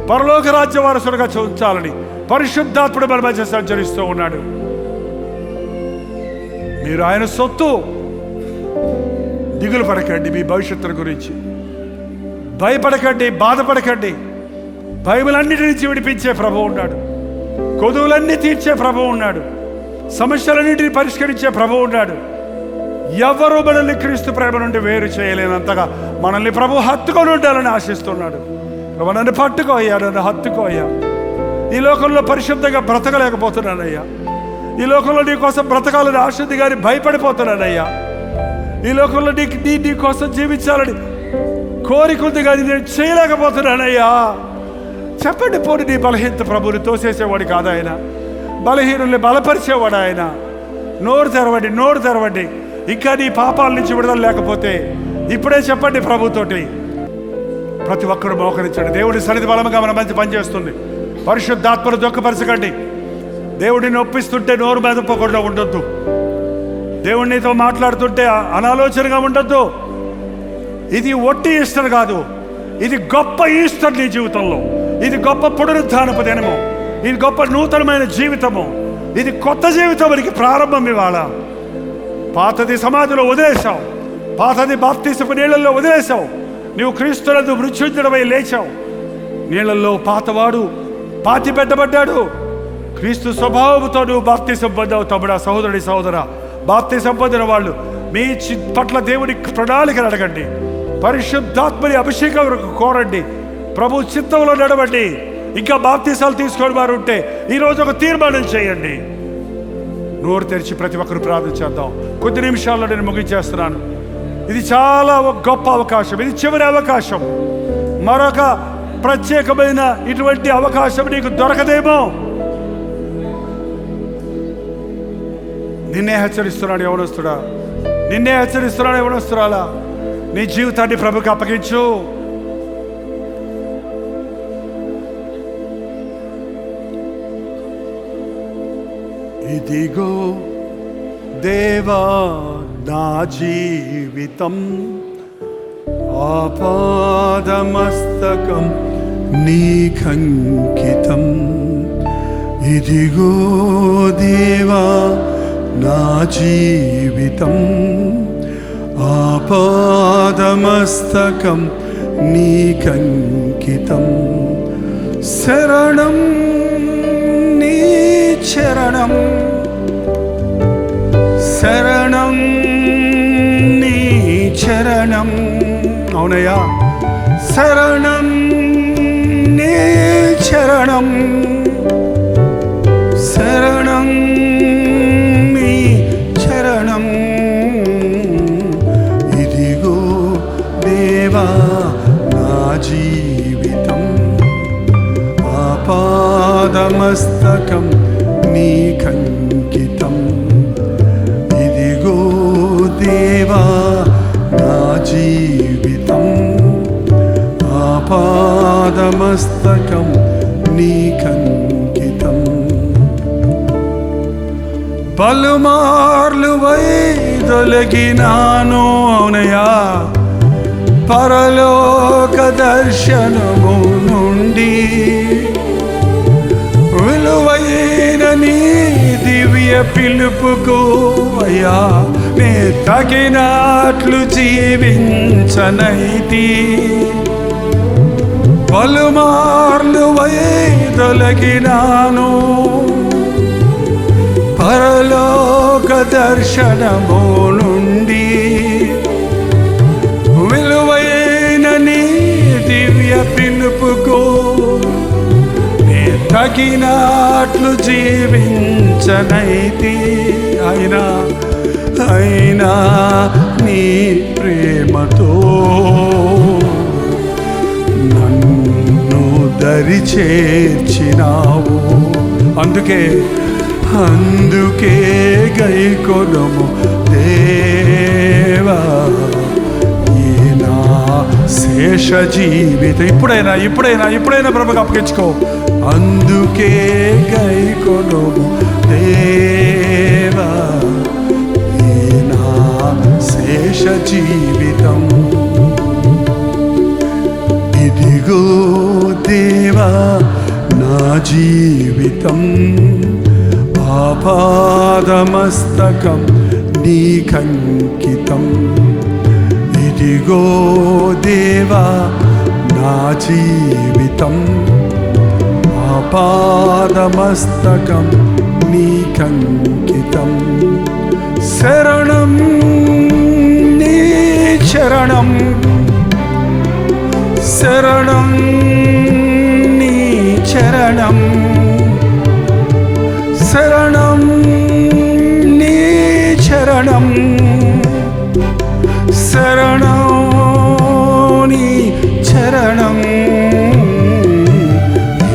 పరలోక రాజ్య వారసులుగా ఉంచాలని పరిశుద్ధాత్ముడు మన మధ్య సంచరిస్తూ ఉన్నాడు. మీరు ఆయన సొత్తు. దిగులు పడకండి మీ భవిష్యత్తు గురించి, భయపడకండి, బాధపడకండి. బైబిలన్నిటి నుంచి విడిపించే ప్రభువు ఉన్నాడు, కొదువులన్నీ తీర్చే ప్రభువు ఉన్నాడు, సమస్యలన్నింటినీ పరిష్కరించే ప్రభువు ఉన్నాడు. ఎవరు మనల్ని క్రీస్తు ప్రేమ నుండి వేరు చేయలేనంతగా మనల్ని ప్రభు హత్తుకొని ఉండాలని ఆశిస్తున్నాడు. నన్ను పట్టుకోయ్యా, నన్ను హత్తుకోయ్యా. ఈ లోకంలో పరిశుద్ధంగా బ్రతకలేకపోతున్నానయ్యా. ఈ లోకంలో నీ కోసం బ్రతకాలని ఆశ ఉంది కానీ భయపడిపోతున్నానయ్యా. ఈ లోకంలో నీ కోసం జీవించాలని కోరిక ఉంది కానీ నేను చేయలేకపోతున్నానయ్యా. చెప్పండి, పోనీ నీ బలహీనత ప్రభుని తోసేసేవాడు కాదు ఆయన, బలహీనుల్ని బలపరిచేవాడు ఆయన. నోరు తెరవండి. ఇంకా నీ పాపాల నుంచి విడుదల లేకపోతే ఇప్పుడే చెప్పండి ప్రభుతోటి. ప్రతి ఒక్కరు మోకరించండి. దేవుడి సన్నిధి బలముగా మన మంచి పనిచేస్తుంది. పరిశుద్ధాత్మను దుఃఖపరచకండి. దేవుడిని ఒప్పిస్తుంటే నోరు మెదపకుండా ఉండొద్దు. దేవుడినితో మాట్లాడుతుంటే అనాలోచనగా ఉండొద్దు. ఇది ఒట్టి ఈస్టర్ కాదు, ఇది గొప్ప ఈస్టర్ నీ జీవితంలో. ఇది గొప్ప పునరుద్ధానపు దినము, ఇది గొప్ప నూతనమైన జీవితము, ఇది కొత్త జీవితానికి ప్రారంభం. ఇవాళ పాతది సమాధిలో వదిలేశావు, పాతది బాప్తిసపు నీళ్ళల్లో వదిలేశావు. నీవు క్రీస్తునందు మృత్యుంజడమై లేచావు. నీళ్ళల్లో పాతవాడు పాతి పెట్టబడ్డాడు. క్రీస్తు స్వభావంతో నువ్వు బాప్తిసం పొందావు. తమ్ముడా, సహోదరుడి, సహోదరా, బాప్తిసం పొందిన వాళ్ళు మీ పట్ల దేవుని ప్రణాళికను అడగండి. పరిశుద్ధాత్మని అభిషేకం కోరండి. ప్రభు చిత్తంలో నడవండి. ఇంకా బాప్తిసాలు తీసుకొని వారు ఉంటే ఈరోజు ఒక తీర్మానం చేయండి. నోరు తెరిచి ప్రతి ఒక్కరు ప్రార్థన చేద్దాం. కొద్ది నిమిషాల్లో నేను ముగించేస్తున్నాను. ఇది చాలా గొప్ప అవకాశం. ఇది చివరి అవకాశం. మరొక ప్రత్యేకమైన ఇటువంటి అవకాశం నీకు దొరకదేమో. నిన్నే హెచ్చరిస్తున్నాడు యవనస్తుడా, నిన్నే హెచ్చరిస్తున్నాడు యవనస్తురాలా. నీ జీవితాన్ని ప్రభుకి అప్పగించు. ఇదిగో దేవా నా జీవితం, ఆపాదమస్తకం నీకంకితం. ఇదిగో దేవా నా జీవితం, ఆపాదమస్తకం నీకంకితం. శరణం నీ చరణం, శరణం నీ చరణం. అవునయ్యా, శరణం నీ చరణం, శరణం నీ చరణం. ఇదిగో దేవా నా జీవితం, ఆపాదమస్తకం నీకంకితం. ఇదిగో దేవా నా జీవితం, ఆపాదమస్తకం నీకంకితం. పలుమార్లు వైదొలగినాను అవునయా పరలోక దర్శనము నుండి. విలువైన నీ దివ్య పిలుపుకు అయ్యా నే తగినట్లు జీవించనైతి. పలుమార్లు వైదొలగినాను పరలోక దర్శనము నుండి. విలువైన నీ దివ్య పిలుపుకు నే తగినట్లు జీవించనైతి. అయినా నీ ప్రేమతో నన్ను దరి చేర్చినావు. అందుకే గైకొనుము దేవా ఈ నా శేష జీవితం. ఇప్పుడైనా ప్రభుకి అప్పగించుకో. అందుకే గైకొనుము దేవా ఈ నా శేష జీవితం. ఇదిగో దేవా నా జీవితం, ఆపాదమస్తకం నీకంకితం. ఇదిగో దేవా నా జీవితం, ఆపాదమస్తకం నీకంకితం. శరణం నీ చరణం, శరణం నీ చరణం, శరణం నీ చరణం, శరణం నీ చరణం.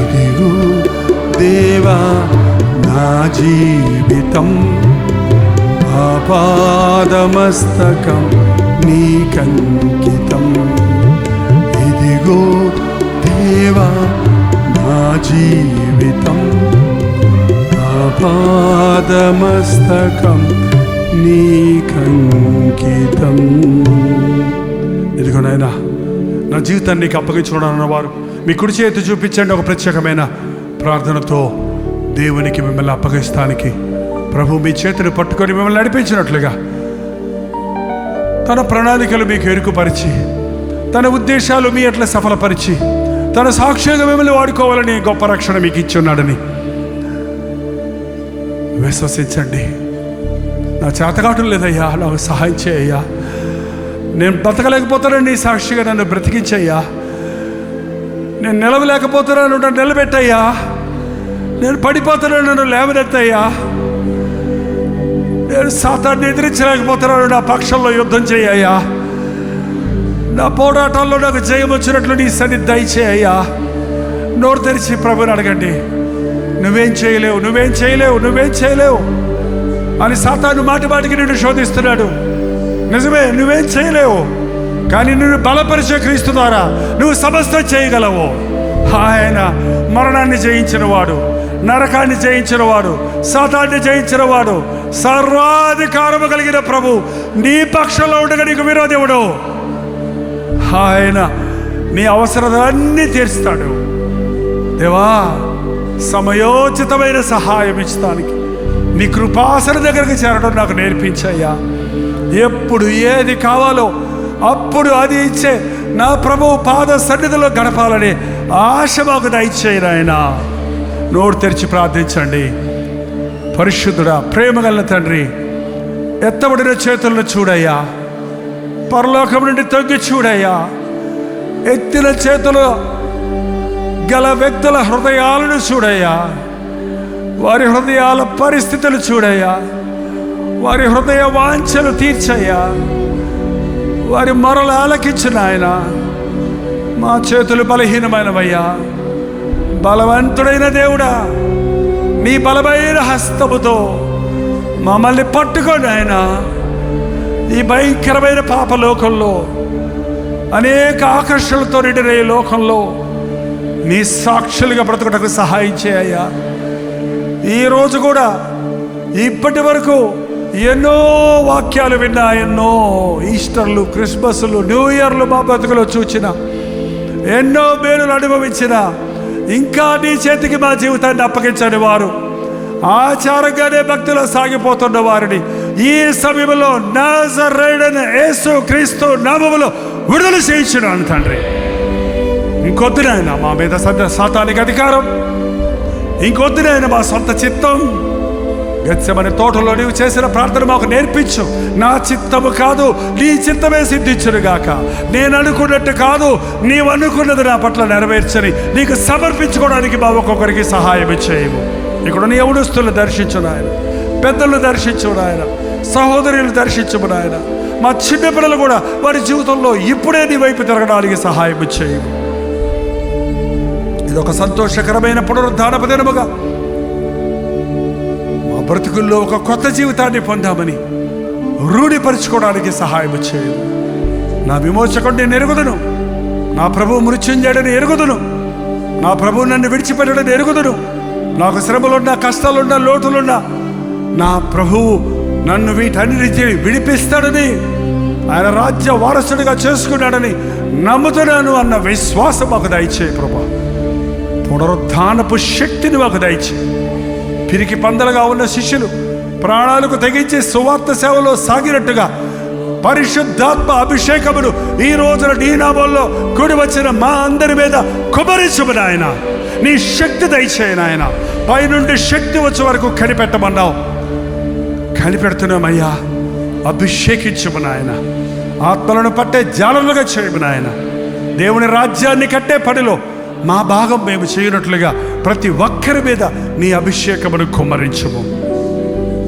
ఇదిగో దేవా నా జీవితం, ఆపాదమస్తకం నీకంకితం. ఇదిగో దేవా నా జీవితం, ఆపాదమస్తకం నీకంకితం. ఇదిగో నాయనా నా జీవితాన్ని నీకు అప్పగించుకున్నాను వారు మీ కుడి చేతి చూపించండి. ఒక ప్రత్యేకమైన ప్రార్థనతో దేవునికి మిమ్మల్ని అప్పగిస్తానికి ప్రభు మీ చేతిని పట్టుకొని మిమ్మల్ని నడిపించినట్లుగా తన ప్రణాళికలు మీకు ఎరుకుపరిచి, తన ఉద్దేశాలు మీ ఎట్లా సఫలపరిచి, తన సాక్షిగా మిమ్మల్ని వాడుకోవాలని గొప్ప రక్షణ మీకు ఇచ్చి ఉన్నాడని విశ్వసించండి. నా చేతకాటం లేదయ్యా, నాకు సహాయం చేయయ్యా. నేను బ్రతకలేకపోతున్నాను, నీ సాక్షిగా నన్ను బ్రతికించయ్యా. నేను నిలవలేకపోతున్నాను, నన్ను నిలబెట్టయ్యా. నేను పడిపోతున్నాను, నన్ను లేవనెత్తయ్యా. నేను సాతాన్ని ఎదిరించలేకపోతున్నాను, నా పక్షంలో యుద్ధం చేయయ్యా. నా పోరాటాల్లో నాకు జయం వచ్చినట్లు నీ సన్నిధి దయచేయ్యా. నోరు తెరిచి ప్రభుని అడగండి. నువ్వేం చేయలేవు, నువ్వేం చేయలేవు, నువ్వేం చేయలేవు అని సాతాను మాటి మాటికి నిన్ను శోధిస్తున్నాడు. నిజమే, నువ్వేం చేయలేవు, కానీ నిన్ను బలపరిచే క్రీస్తు ద్వారా నువ్వు సమస్తం చేయగలవు. ఆయన మరణాన్ని జయించిన వాడు, నరకాన్ని జయించిన వాడు, సాతాన్ని జయించిన వాడు, సర్వాధికారము కలిగిన ప్రభు నీ పక్షంలో ఉండగా నీకు విరోధముడు. ఆయన నీ అవసరాలన్నీ తీరుస్తాడు. దేవా, సమయోచితమైన సహాయం ఇచ్చడానికి నీ కృపాసన దగ్గరికి చేరడం నాకు నేర్పించయ్యా. ఎప్పుడు ఏది కావాలో అప్పుడు అది ఇచ్చే నా ప్రభువు పాద సన్నిధిలో గడపాలని ఆశ మాకు దయచేయను. ఆయన నోరు తెరిచి ప్రార్థించండి. పరిశుద్ధుడా, ప్రేమగల తండ్రి, ఎత్తబడిన చేతులను చూడయ్యా. పరలోకం నుండి తొంగి చూడయ్యా. ఎత్తిన చేతులు గల వ్యక్తుల హృదయాలను చూడయ్యా. వారి హృదయాల పరిస్థితులు చూడయ్యా. వారి హృదయ వాంఛలు తీర్చయ్యా. వారి మొరలు ఆలకించిన ఆయన. మా చేతులు బలహీనమైనవయ్యా. బలవంతుడైన దేవుడా, నీ బలమైన హస్తముతో మమ్మల్ని పట్టుకోండి ఆయన. ఈ భయంకరమైన పాప లోకంలో, అనేక ఆకర్షణలతో నిండిన ఈ లోకంలో నీ సాక్షులుగా బ్రతుకుటకు సహాయం చేయయ్యా. ఈరోజు కూడా ఇప్పటి వరకు ఎన్నో వాక్యాలు విన్నా, ఎన్నో ఈస్టర్లు, క్రిస్మస్లు, న్యూ ఇయర్లు మా బ్రతుకులో చూచిన, ఎన్నో మేలులు అనుభవించిన, ఇంకా నీ చేతికి మా జీవితాన్ని అప్పగించని వారు, ఆచారంగానే భక్తిలో సాగిపోతున్న వారిని ఈ సమయంలో నజరేయుడైన యేసు క్రీస్తు నామములో విడుదల చేయించున్నాను తండ్రి. ఇంకొద్దు నాయన మా మీద సాతానికి అధికారం, ఇంకొద్దు నాయన మా సొంత చిత్తం. గెత్సెమనే తోటలో నీవు చేసిన ప్రార్థన మాకు నేర్పించు. నా చిత్తము కాదు, నీ చిత్తమే సిద్ధించునుగాక. నేను అనుకున్నట్టు కాదు, నీవు అనుకున్నది నా పట్ల నెరవేర్చని నీకు సమర్పించుకోవడానికి మా ఒక్కొక్కరికి సహాయం చేయము. ఇక్కడ నీ యవనస్తులను దర్శించు నాయన, పెద్దలను దర్శించు నాయన, సహోదరులు దర్శించు నాయన. మా చిన్నపిల్లలు కూడా వారి జీవితంలో ఇప్పుడే నీ వైపు తిరగడానికి సహాయం చేయము. ఇది ఒక సంతోషకరమైన పునరుద్ధానపు దినముగా మా బ్రతుకుల్లో ఒక కొత్త జీవితాన్ని పొందామని రూఢిపరుచుకోవడానికి సహాయం చేయము. నా విమోచకుడిని నేను ఎరుగుదును, నా ప్రభువు మృత్యుంజయుడిని ఎరుగుదును, నా ప్రభువు నన్ను విడిచిపెట్టడని ఎరుగుదును. నాకు శ్రమలున్నా, కష్టాలున్నా, లోటులున్నా నా ప్రభువు నన్ను వీటన్నిటి విడిపిస్తాడని, ఆయన రాజ్య వారసుడిగా చేసుకున్నాడని నమ్ముతున్నాను అన్న విశ్వాసం మాకు దయచేయి ప్రభా. పునరుద్ధానపు శక్తిని మాకు దయచేయి. పిరికి పందలుగా ఉన్న శిష్యులు ప్రాణాలకు తెగించి సువార్త సేవలో సాగినట్టుగా పరిశుద్ధాత్మ అభిషేకమును ఈ రోజున నీ నామంలో కూడి వచ్చిన మా అందరి మీద కుమరించుము నాయన. నీ శక్తి దయచేయి నాయన. పైనుండి శక్తి వచ్చే వరకు కనిపెట్టమన్నావు, కనిపెడుతున్నామయ్యా. అభిషేకించుము నాయన. ఆత్మలను పట్టే జాలలుగా చేయము నాయన. దేవుని రాజ్యాన్ని కట్టే పనిలో మా భాగం మేము చేయనట్లుగా ప్రతి ఒక్కరి మీద నీ అభిషేకమును కుమ్మరించుము.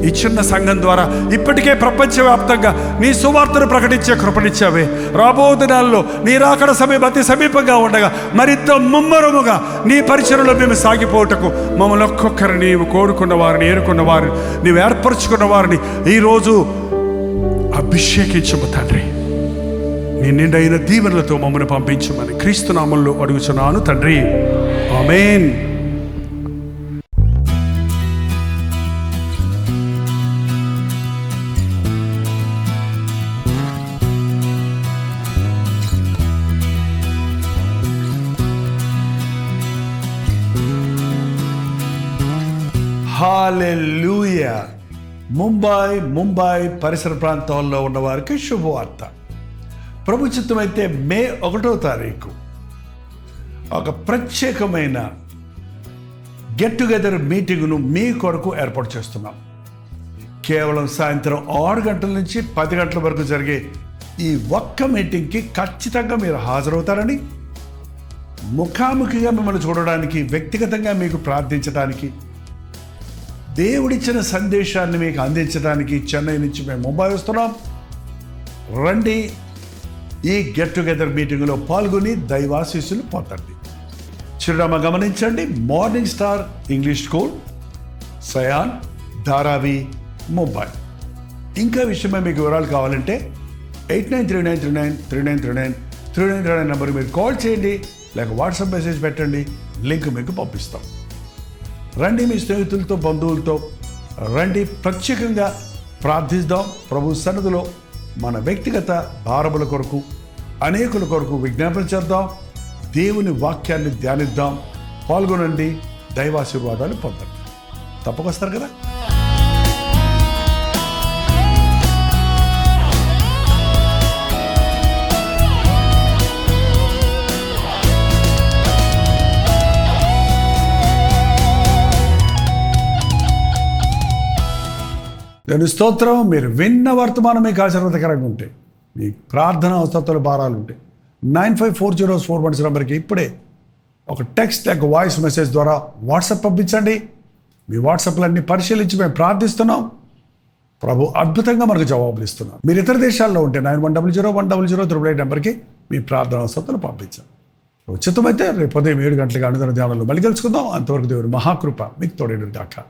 ఈ చిన్న సంఘం ద్వారా ఇప్పటికే ప్రపంచవ్యాప్తంగా నీ సువార్తను ప్రకటించే కృపనిచ్చావే. రాబో దినాల్లో నీ రాకడ సమయం అతి సమీపంగా ఉండగా మరింత ముమ్మరముగా నీ పరిచయలో మేము సాగిపోవటకు మమ్మల్ని ఒక్కొక్కరిని నీవు కోరుకున్న వారిని, ఏరుకున్న వారిని, నీవు ఏర్పరచుకున్న వారిని ఈరోజు అభిషేకించుము తండ్రి. నీ నిండైన దీవెనలతో మమ్మల్ని పంపించమని క్రీస్తు నామములో అడుగుచున్నాను తండ్రి. ఆమేన్. హల్లెలూయా. ముంబై పరిసర ప్రాంతాల్లో ఉన్న వారికి శుభవార్త. ప్రభు చిత్తమైతే మే 1వ తారీఖు ఒక ప్రత్యేకమైన గెట్ టుగెదర్ మీటింగ్ను మీ కొరకు ఏర్పాటు చేస్తున్నాం. కేవలం సాయంత్రం 6 గంటల నుంచి 10 గంటల వరకు జరిగే ఈ ఒక్క మీటింగ్కి ఖచ్చితంగా మీరు హాజరవుతారని, ముఖాముఖిగా మిమ్మల్ని చూడడానికి, వ్యక్తిగతంగా మీకు ప్రార్థించడానికి, దేవుడిచ్చిన సందేశాన్ని మీకు అందించడానికి చెన్నై నుంచి మేము ముంబై వస్తున్నాం. రండి, ఈ గెట్ టుగెదర్ మీటింగ్లో పాల్గొని దైవాశీస్సులు పొందండి. చిరునామా గమనించండి: morning star English school, సయాన్, Dharavi, Mumbai. ఇంకా విషయమై మీకు వివరాలు కావాలంటే 8939393939 నెంబర్ మీరు కాల్ చేయండి, లేక వాట్సాప్ మెసేజ్ పెట్టండి, లింక్ మీకు పంపిస్తాం. రండి, మీ స్నేహితులతో, బంధువులతో రండి. ప్రత్యేకంగా ప్రార్థిద్దాం. ప్రభు సన్నిధిలో మన వ్యక్తిగత భారముల కొరకు, అనేకుల కొరకు విజ్ఞాపన చేద్దాం. దేవుని వాక్యాన్ని ధ్యానిద్దాం. పాల్గొనండి, దైవాశీర్వాదాలు పొందండి. తప్పకొస్తారు కదా. నేను స్తోత్రం. మీరు విన్న వర్తమానం మీకు ఆశీర్వాదకరంగా ఉంటే, మీ ప్రార్థన అవసరాలు, భారాలు ఉంటే 954041 నెంబర్కి ఇప్పుడే ఒక టెక్స్ట్ లేక వాయిస్ మెసేజ్ ద్వారా వాట్సాప్ పంపించండి. మీ వాట్సాప్లన్నీ పరిశీలించి మేము ప్రార్థిస్తున్నాం. ప్రభు అద్భుతంగా మనకు జవాబులు ఇస్తున్నాం. మీరు ఇతర దేశాల్లో ఉంటే 91001008 నెంబర్కి మీ ప్రార్థన అవసరాలు పంపించండి. ఉచితమైతే రేపు ఉదయం 7 గంటలకు అనుదిన ధ్యానంలో మళ్ళీ కలుసుకుందాం. అంతవరకు దేవుని మహాకృప మీకు తోడేడు దాకా.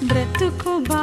బ్రతుకు బా